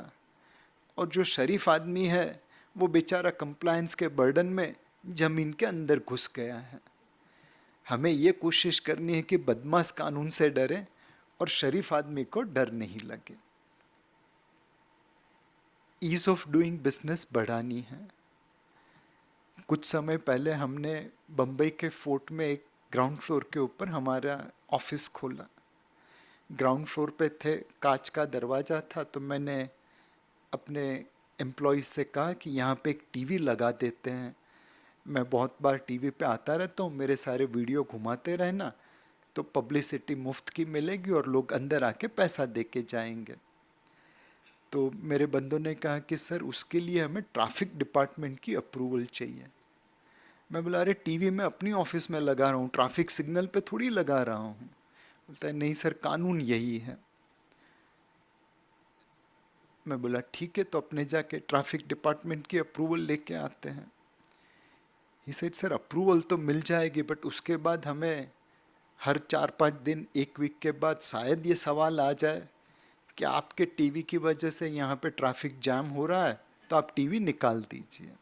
S1: और जो शरीफ आदमी है वो बेचारा कंप्लायंस के बर्डन में जमीन के अंदर घुस गया है। हमें ये कोशिश करनी है कि बदमाश कानून से डरे और शरीफ आदमी को डर नहीं लगे। ईज ऑफ डूइंग बिजनेस बढ़ानी है। कुछ समय पहले हमने बम्बई के फोर्ट में एक ग्राउंड फ्लोर के ऊपर हमारा ऑफिस खोला। ग्राउंड फ्लोर पे थे, कांच का दरवाज़ा था, तो मैंने अपने एम्प्लॉयज़ से कहा कि यहाँ पे एक टीवी लगा देते हैं। मैं बहुत बार टीवी पे आता रहता हूँ, मेरे सारे वीडियो घुमाते रहना, तो पब्लिसिटी मुफ्त की मिलेगी और लोग अंदर आके पैसा दे के जाएंगे। तो मेरे बंदों ने कहा कि सर उसके लिए हमें ट्रैफिक डिपार्टमेंट की अप्रूवल चाहिए। मैं बोला अरे टीवी मैं अपनी ऑफिस में लगा रहा हूँ, ट्रैफिक सिग्नल पे थोड़ी लगा रहा हूँ। बोलता है नहीं सर, कानून यही है। मैं बोला ठीक है, तो अपने जाके ट्रैफिक डिपार्टमेंट की अप्रूवल लेके आते हैं। ही सेड सर अप्रूवल तो मिल जाएगी, बट उसके बाद हमें हर 4-5 दिन, एक वीक के बाद शायद ये सवाल आ जाए कि आपके टीवी की वजह से यहाँ पे ट्रैफिक जाम हो रहा है, तो आप टीवी निकाल दीजिए।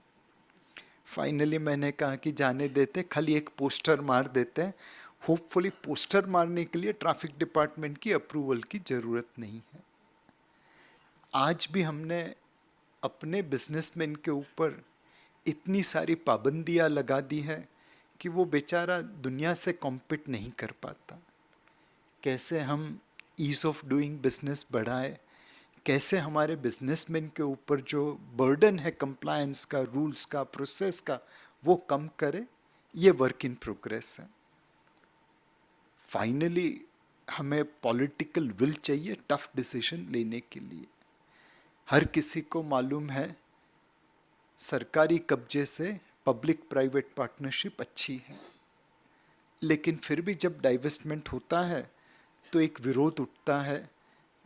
S1: फाइनली मैंने कहा कि जाने देते, खाली एक पोस्टर मार देते हैं। होपफुली पोस्टर मारने के लिए ट्रैफिक डिपार्टमेंट की अप्रूवल की ज़रूरत नहीं है। आज भी हमने अपने बिजनेसमैन के ऊपर इतनी सारी पाबंदियां लगा दी है कि वो बेचारा दुनिया से कॉम्पिट नहीं कर पाता। कैसे हम ईज़ ऑफ डूइंग बिजनेस बढ़ाए, कैसे हमारे बिजनेसमैन के ऊपर जो बर्डन है कंप्लायंस का, रूल्स का, प्रोसेस का, वो कम करे, ये वर्क इन प्रोग्रेस है। फाइनली हमें पॉलिटिकल विल चाहिए टफ डिसीजन लेने के लिए। हर किसी को मालूम है सरकारी कब्जे से पब्लिक प्राइवेट पार्टनरशिप अच्छी है, लेकिन फिर भी जब डाइवेस्टमेंट होता है तो एक विरोध उठता है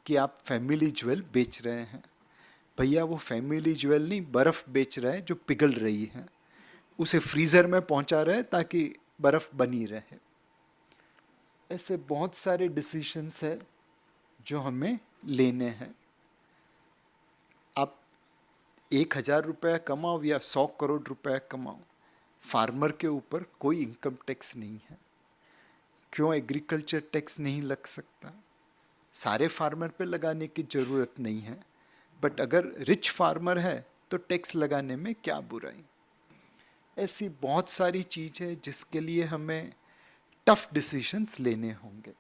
S1: कि आप फैमिली ज्वेल बेच रहे हैं। भैया वो फैमिली ज्वेल नहीं, बर्फ़ बेच रहे हैं जो पिघल रही है, उसे फ्रीज़र में पहुंचा रहे हैं ताकि बर्फ़ बनी रहे। ऐसे बहुत सारे डिसीशंस है जो हमें लेने हैं। आप 1,000 रुपया कमाओ या 100 करोड़ रुपया कमाओ, फार्मर के ऊपर कोई इनकम टैक्स नहीं है। क्यों एग्रीकल्चर टैक्स नहीं लग सकता? सारे फार्मर पे लगाने की ज़रूरत नहीं है, बट अगर रिच फार्मर है तो टैक्स लगाने में क्या बुराई। ऐसी बहुत सारी चीज़ है जिसके लिए हमें टफ डिसीजंस लेने होंगे।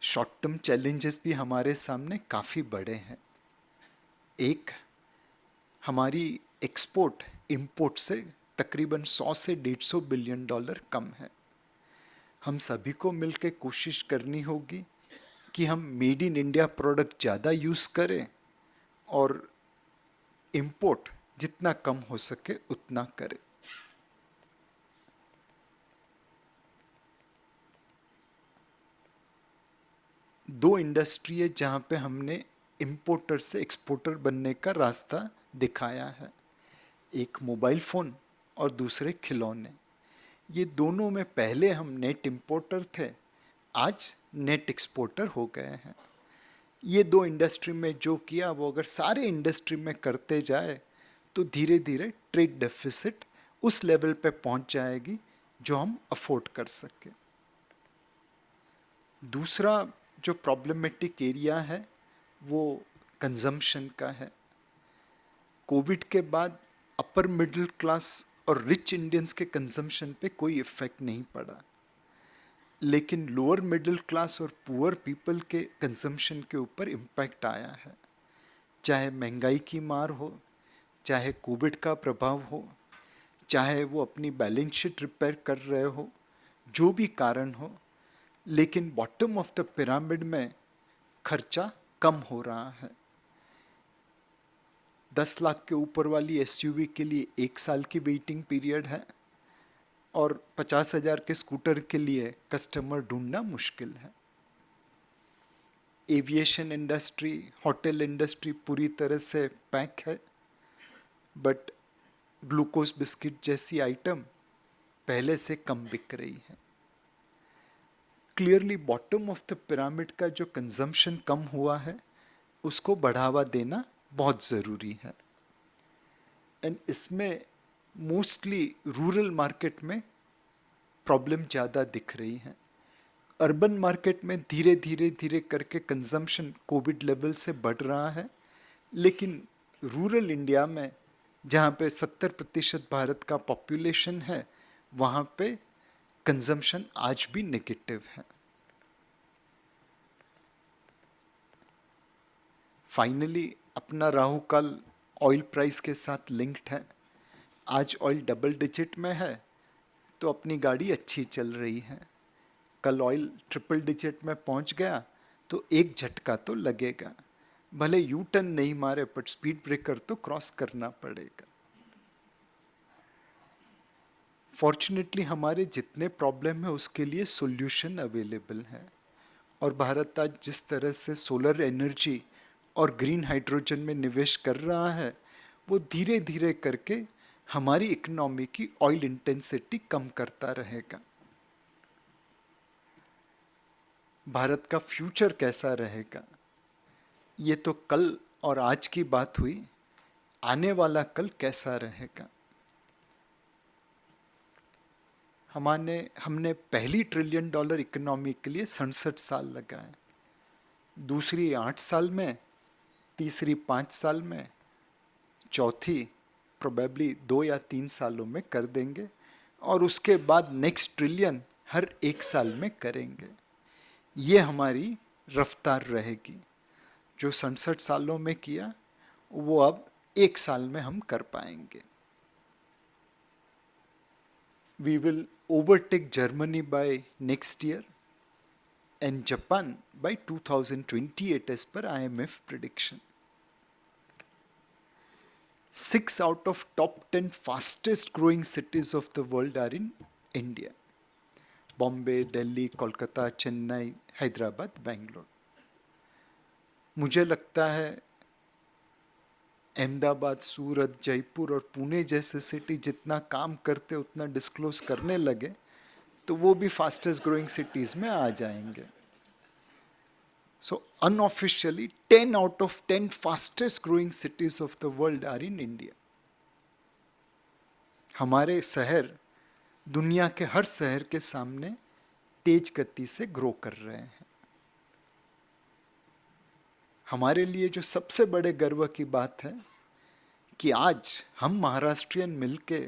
S1: शॉर्ट टर्म चैलेंजेस भी हमारे सामने काफ़ी बड़े हैं। एक, हमारी एक्सपोर्ट इंपोर्ट से तकरीबन 100 से 150 बिलियन डॉलर कम है। हम सभी को मिलकर कोशिश करनी होगी कि हम मेड इन इंडिया प्रोडक्ट ज़्यादा यूज़ करें और इंपोर्ट जितना कम हो सके उतना करे। दो इंडस्ट्री है जहां पे हमने इंपोर्टर से एक्सपोर्टर बनने का रास्ता दिखाया है, एक मोबाइल फोन और दूसरे खिलौने। ये दोनों में पहले हम नेट इंपोर्टर थे, आज नेट एक्सपोर्टर हो गए हैं। ये दो इंडस्ट्री में जो किया वो अगर सारे इंडस्ट्री में करते जाए तो धीरे धीरे ट्रेड डेफिसिट उस लेवल पे पहुंच जाएगी जो हम अफोर्ड कर सके। दूसरा जो प्रॉब्लमेटिक एरिया है वो कंजम्पशन का है। कोविड के बाद अपर मिडिल क्लास और रिच इंडियंस के कंजम्पशन पे कोई इफेक्ट नहीं पड़ा, लेकिन लोअर मिडिल क्लास और पुअर पीपल के कंजम्पशन के ऊपर इम्पैक्ट आया है। चाहे महंगाई की मार हो, चाहे कोविड का प्रभाव हो, चाहे वो अपनी बैलेंस शीट रिपेयर कर रहे हो, जो भी कारण हो, लेकिन बॉटम ऑफ द पिरामिड में खर्चा कम हो रहा है। 10 लाख के ऊपर वाली एसयूवी के लिए 1 साल की वेटिंग पीरियड है और 50,000 के स्कूटर के लिए कस्टमर ढूंढना मुश्किल है। एविएशन इंडस्ट्री, होटल इंडस्ट्री पूरी तरह से पैक है, बट ग्लूकोज बिस्किट जैसी आइटम पहले से कम बिक रही है। Clearly bottom of the pyramid का जो कंजम्पशन कम हुआ है उसको बढ़ावा देना बहुत ज़रूरी है। एंड इसमें मोस्टली रूरल मार्केट में प्रॉब्लम ज़्यादा दिख रही है। अर्बन मार्केट में धीरे धीरे धीरे करके कंजम्पशन कोविड लेवल से बढ़ रहा है, लेकिन रूरल इंडिया में जहाँ पे 70% भारत का पॉपुलेशन है वहाँ पे कंजम्पशन आज भी नेगेटिव है। फाइनली अपना राहु काल ऑयल प्राइस के साथ लिंक्ड है। आज ऑयल डबल डिजिट में है तो अपनी गाड़ी अच्छी चल रही है, कल ऑयल ट्रिपल डिजिट में पहुंच गया तो एक झटका तो लगेगा, भले यू टर्न नहीं मारे बट स्पीड ब्रेकर तो क्रॉस करना पड़ेगा। फॉर्चुनेटली हमारे जितने प्रॉब्लम है उसके लिए सॉल्यूशन अवेलेबल है, और भारत आज जिस तरह से सोलर एनर्जी और ग्रीन हाइड्रोजन में निवेश कर रहा है वो धीरे धीरे करके हमारी इकोनॉमी की ऑयल इंटेंसिटी कम करता रहेगा। भारत का फ्यूचर कैसा रहेगा ये तो कल और आज की बात हुई, आने वाला कल कैसा रहेगा। हमने पहली $1 ट्रिलियन इकोनॉमी के लिए 67 साल लगाए, दूसरी 8 साल में, तीसरी 5 साल में, चौथी प्रोबेबली 2 या 3 सालों में कर देंगे, और उसके बाद नेक्स्ट ट्रिलियन हर 1 साल में करेंगे। ये हमारी रफ्तार रहेगी। जो 67 सालों में किया वो अब 1 साल में हम कर पाएंगे। We will overtake Germany by next year and Japan by 2028 as per IMF prediction. 6 out of top 10 fastest growing cities of the world are in India. Bombay, Delhi, Kolkata, Chennai, Hyderabad, Bangalore. मुझे लगता है अहमदाबाद, सूरत, जयपुर और पुणे जैसे सिटी जितना काम करते उतना डिस्क्लोज करने लगे तो वो भी फास्टेस्ट ग्रोइंग सिटीज में आ जाएंगे। So unofficially 10 out of 10 fastest growing cities of the world are in India. हमारे शहर दुनिया के हर शहर के सामने तेज गति से ग्रो कर रहे हैं। हमारे लिए जो सबसे बड़े गर्व की बात है कि आज हम महाराष्ट्रियन मिलके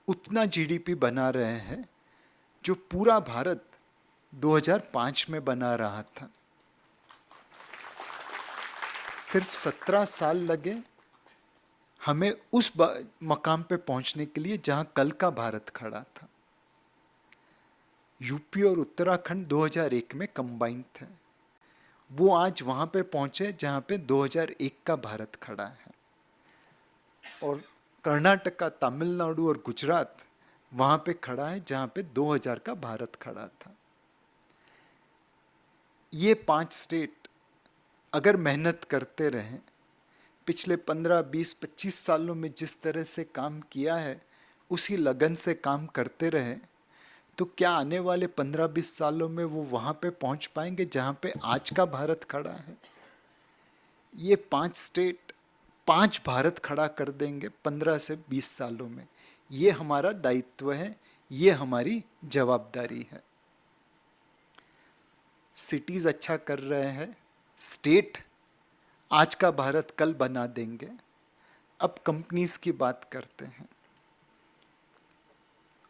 S1: उतना जीडीपी बना रहे हैं जो पूरा भारत 2005 में बना रहा था। सिर्फ 17 साल लगे हमें उस मकाम पे पहुंचने के लिए जहां कल का भारत खड़ा था। यूपी और उत्तराखंड 2001 में कंबाइंड थे, वो आज वहाँ पे पहुँचे जहाँ पे 2001 का भारत खड़ा है, और कर्नाटका, तमिलनाडु और गुजरात वहाँ पे खड़ा है जहाँ पे 2000 का भारत खड़ा था। ये 5 स्टेट अगर मेहनत करते रहें, पिछले 15, 20, 25 सालों में जिस तरह से काम किया है उसी लगन से काम करते रहे, तो क्या आने वाले 15-20 सालों में वो वहाँ पे पहुँच पाएंगे जहाँ पे आज का भारत खड़ा है? ये 5 स्टेट 5 भारत खड़ा कर देंगे 15 से 20 सालों में। ये हमारा दायित्व है, ये हमारी जवाबदारी है। सिटीज़ अच्छा कर रहे हैं, स्टेट आज का भारत कल बना देंगे। अब कंपनीज की बात करते हैं।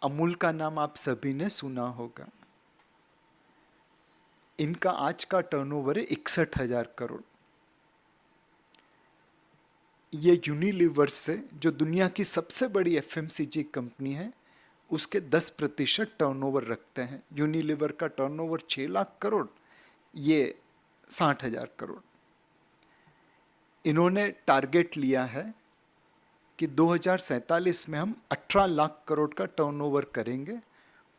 S1: अमूल का नाम आप सभी ने सुना होगा। इनका आज का टर्नओवर है 61,000 करोड़। ये यूनिलीवर से, जो दुनिया की सबसे बड़ी एफएमसीजी कंपनी है, उसके 10% टर्नओवर रखते हैं। यूनिलीवर का टर्नओवर 6 लाख करोड़, ये 60,000 करोड़। इन्होंने टारगेट लिया है कि 2047 में हम 18 लाख करोड़ का टर्नओवर करेंगे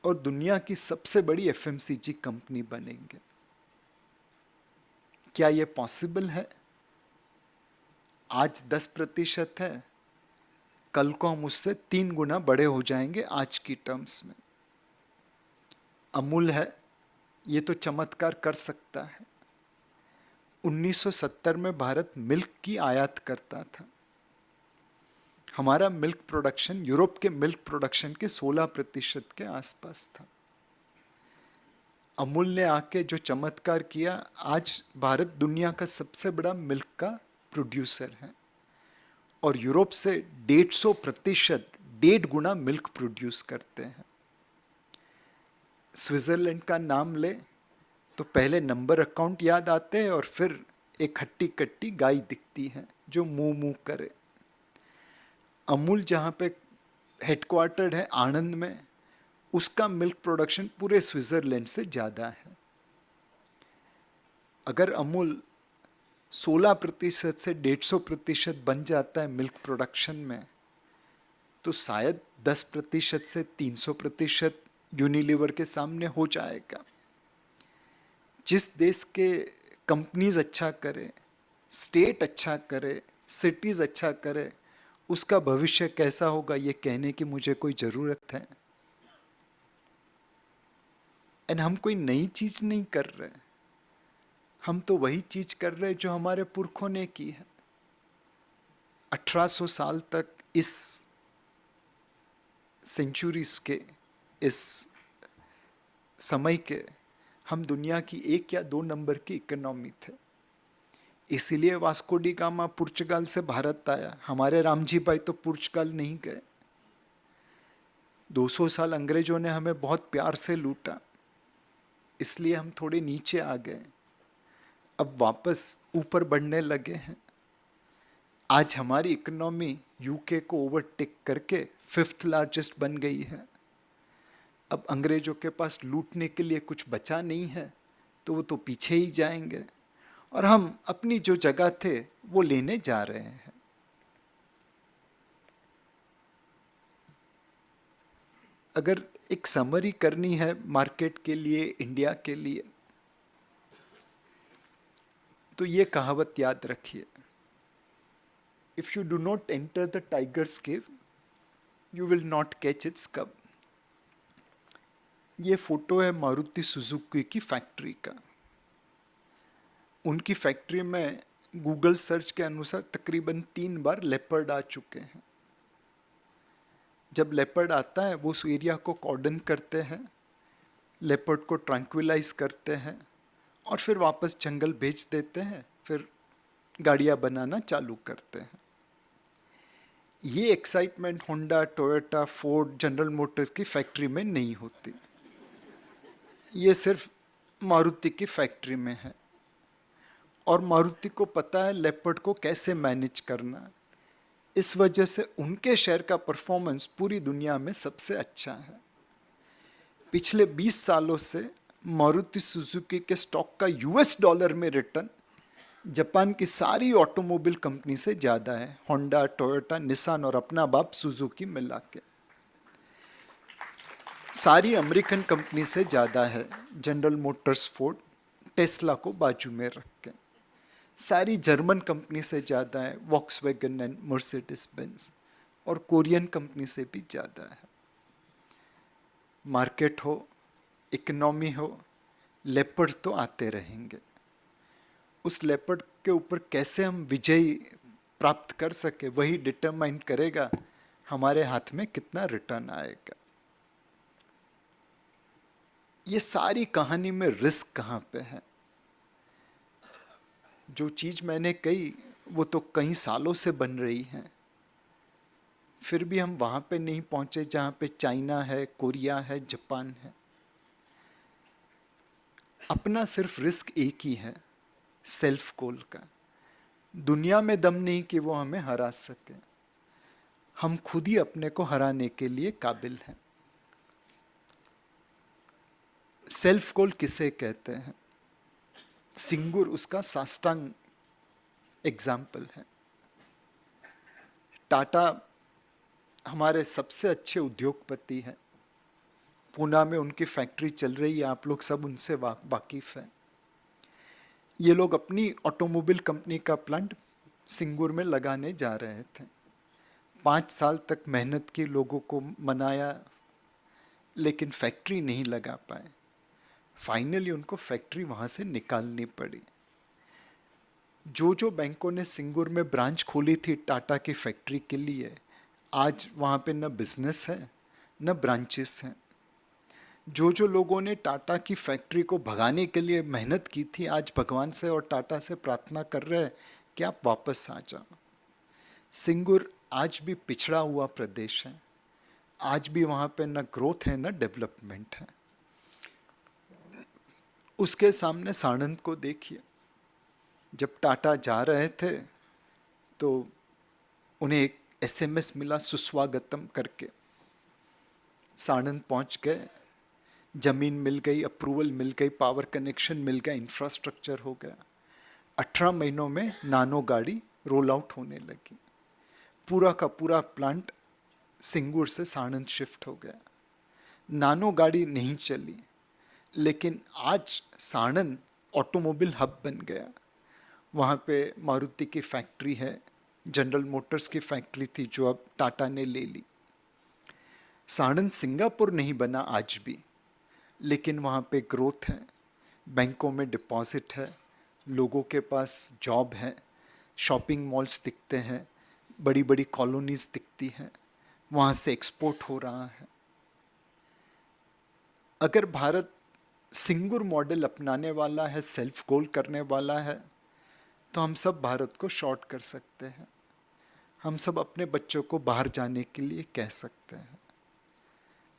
S1: और दुनिया की सबसे बड़ी एफएमसीजी कंपनी बनेंगे। क्या ये पॉसिबल है? आज 10% है, कल को हम उससे 3 गुना बड़े हो जाएंगे आज की टर्म्स में। अमूल है, ये तो चमत्कार कर सकता है। 1970 में भारत मिल्क की आयात करता था। हमारा मिल्क प्रोडक्शन यूरोप के मिल्क प्रोडक्शन के 16% के आसपास था। अमूल ने आके जो चमत्कार किया, आज भारत दुनिया का सबसे बड़ा मिल्क का प्रोड्यूसर है और यूरोप से 150%, 1.5 गुना मिल्क प्रोड्यूस करते हैं। स्विट्जरलैंड का नाम ले तो पहले नंबर अकाउंट याद आते हैं और फिर एक हट्टी कट्टी गाय दिखती है जो मुंह मुंह करे। अमूल जहाँ पे हेडक्वार्टर्ड है आणंद में, उसका मिल्क प्रोडक्शन पूरे स्विट्जरलैंड से ज़्यादा है। अगर अमूल 16% से 150% बन जाता है मिल्क प्रोडक्शन में, तो शायद 10% से 300% यूनिलीवर के सामने हो जाएगा। जिस देश के कंपनीज अच्छा करे, स्टेट अच्छा करे, सिटीज़ अच्छा करे, उसका भविष्य कैसा होगा ये कहने की मुझे कोई ज़रूरत है? एंड हम कोई नई चीज़ नहीं कर रहे, हम तो वही चीज़ कर रहे जो हमारे पुरखों ने की है। 1800 साल तक इस सेंचुरीज के, इस समय के, हम दुनिया की 1 या 2 नंबर की इकोनॉमी थे। इसीलिए वास्को डी गामा पुर्तगाल से भारत आया। हमारे रामजी भाई तो पुर्तगाल नहीं गए। 200 साल अंग्रेजों ने हमें बहुत प्यार से लूटा, इसलिए हम थोड़े नीचे आ गए, अब वापस ऊपर बढ़ने लगे हैं। आज हमारी इकोनॉमी यूके को ओवरटेक करके 5th लार्जेस्ट बन गई है। अब अंग्रेजों के पास लूटने के लिए कुछ बचा नहीं है, तो वो तो पीछे ही जाएंगे और हम अपनी जो जगह थे वो लेने जा रहे हैं। अगर एक समरी करनी है मार्केट के लिए, इंडिया के लिए, तो ये कहावत याद रखिए, if you do not enter the tigers cave you will not catch its कब। ये फोटो है मारुति सुजुकी की फैक्ट्री का। उनकी फैक्ट्री में गूगल सर्च के अनुसार तकरीबन 3 बार लेपर्ड आ चुके हैं। जब लेपर्ड आता है वो उस एरिया को कॉर्डन करते हैं, लेपर्ड को ट्रैंक्विलाइज करते हैं और फिर वापस जंगल भेज देते हैं, फिर गाड़ियाँ बनाना चालू करते हैं। ये excitement Honda, Toyota, Ford, general Motors की फैक्ट्री में नहीं होती, ये सिर्फ मारुति की फैक्ट्री में है। और मारुति को पता है लेपर्ड को कैसे मैनेज करना है, इस वजह से उनके शेयर का परफॉर्मेंस पूरी दुनिया में सबसे अच्छा है। पिछले 20 सालों से मारुति सुजुकी के स्टॉक का यूएस डॉलर में रिटर्न जापान की सारी ऑटोमोबाइल कंपनी से ज्यादा है, होंडा, टोयोटा, निसान और अपना बाप सुजुकी मिला के। सारी अमेरिकन कंपनी से ज्यादा है, जनरल मोटर्स, फोर्ड, टेस्ला को बाजू में रख के। सारी जर्मन कंपनी से ज्यादा है, वॉक्सवैगन एंड मर्सिडीज बेंज, और कोरियन कंपनी से भी ज्यादा है। मार्केट हो, इकोनॉमी हो, लेपर्ड तो आते रहेंगे। उस लेपर्ड के ऊपर कैसे हम विजय प्राप्त कर सके, वही डिटरमाइन करेगा हमारे हाथ में कितना रिटर्न आएगा। ये सारी कहानी में रिस्क कहाँ पे है? जो चीज मैंने कही वो तो कई सालों से बन रही है, फिर भी हम वहां पे नहीं पहुंचे जहां पे चाइना है, कोरिया है, जापान है। अपना सिर्फ रिस्क एक ही है, सेल्फ गोल का। दुनिया में दम नहीं कि वो हमें हरा सके, हम खुद ही अपने को हराने के लिए काबिल हैं। सेल्फ गोल किसे कहते हैं? सिंगूर उसका साष्टांग एग्जाम्पल है। टाटा हमारे सबसे अच्छे उद्योगपति हैं, पूना में उनकी फैक्ट्री चल रही है, आप लोग सब उनसे वाकिफ हैं। ये लोग अपनी ऑटोमोबाइल कंपनी का प्लांट सिंगूर में लगाने जा रहे थे। 5 साल तक मेहनत की, लोगों को मनाया, लेकिन फैक्ट्री नहीं लगा पाए। फाइनली उनको फैक्ट्री वहां से निकालनी पड़ी। जो बैंकों ने सिंगूर में ब्रांच खोली थी टाटा की फैक्ट्री के लिए, आज वहां पे न बिजनेस है न ब्रांचेस हैं। जो लोगों ने टाटा की फैक्ट्री को भगाने के लिए मेहनत की थी, आज भगवान से और टाटा से प्रार्थना कर रहे हैं कि आप वापस आ जाओ। सिंगूर आज भी पिछड़ा हुआ प्रदेश है, आज भी वहां पे न ग्रोथ है न डेवलपमेंट है। उसके सामने साणंद को देखिए, जब टाटा जा रहे थे तो उन्हें एक एसएमएस मिला सुस्वागतम करके। साणंद पहुंच गए, जमीन मिल गई, अप्रूवल मिल गई, पावर कनेक्शन मिल गया, इंफ्रास्ट्रक्चर हो गया। 18 महीनों में नानो गाड़ी रोल आउट होने लगी। पूरा का पूरा प्लांट सिंगूर से साणंद शिफ्ट हो गया। नानो गाड़ी नहीं चली, लेकिन आज साणंद ऑटोमोबाइल हब बन गया। वहाँ पे मारुति की फैक्ट्री है, जनरल मोटर्स की फैक्ट्री थी जो अब टाटा ने ले ली। साणंद सिंगापुर नहीं बना आज भी, लेकिन वहाँ पे ग्रोथ है, बैंकों में डिपॉजिट है, लोगों के पास जॉब है, शॉपिंग मॉल्स दिखते हैं, बड़ी बड़ी कॉलोनीज दिखती हैं, वहाँ से एक्सपोर्ट हो रहा है। अगर भारत सिंगूर मॉडल अपनाने वाला है, सेल्फ गोल करने वाला है, तो हम सब भारत को शॉर्ट कर सकते हैं। हम सब अपने बच्चों को बाहर जाने के लिए कह सकते हैं।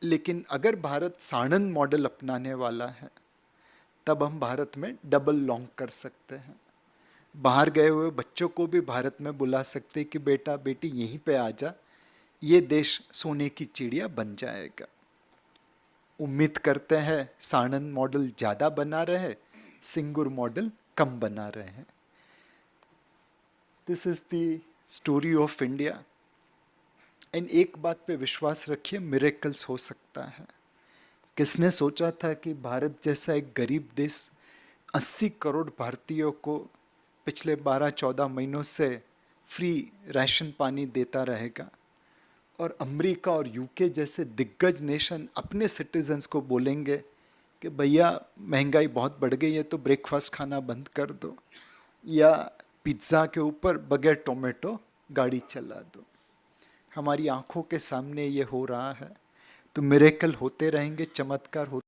S1: लेकिन अगर भारत साणंद मॉडल अपनाने वाला है, तब हम भारत में डबल लॉन्ग कर सकते हैं। बाहर गए हुए बच्चों को भी भारत में बुला सकते कि बेटा बेटी यहीं पे आ जा, ये देश सोने की चिड़िया बन जाएगा। उम्मीद करते हैं साणंद मॉडल ज़्यादा बना रहे, सिंगूर मॉडल कम बना रहे हैं। This is the story of India. And एक बात पे विश्वास रखिए, मिरेकल्स हो सकता है। किसने सोचा था कि भारत जैसा एक गरीब देश 80 करोड़ भारतीयों को पिछले 12-14 महीनों से फ्री राशन पानी देता रहेगा, और अमेरिका और यूके जैसे दिग्गज नेशन अपने सिटीजन्स को बोलेंगे कि भैया महंगाई बहुत बढ़ गई है तो ब्रेकफास्ट खाना बंद कर दो, या पिज्ज़ा के ऊपर बगैर टोमेटो गाड़ी चला दो। हमारी आंखों के सामने ये हो रहा है। तो मिरेकल होते रहेंगे, चमत्कार होते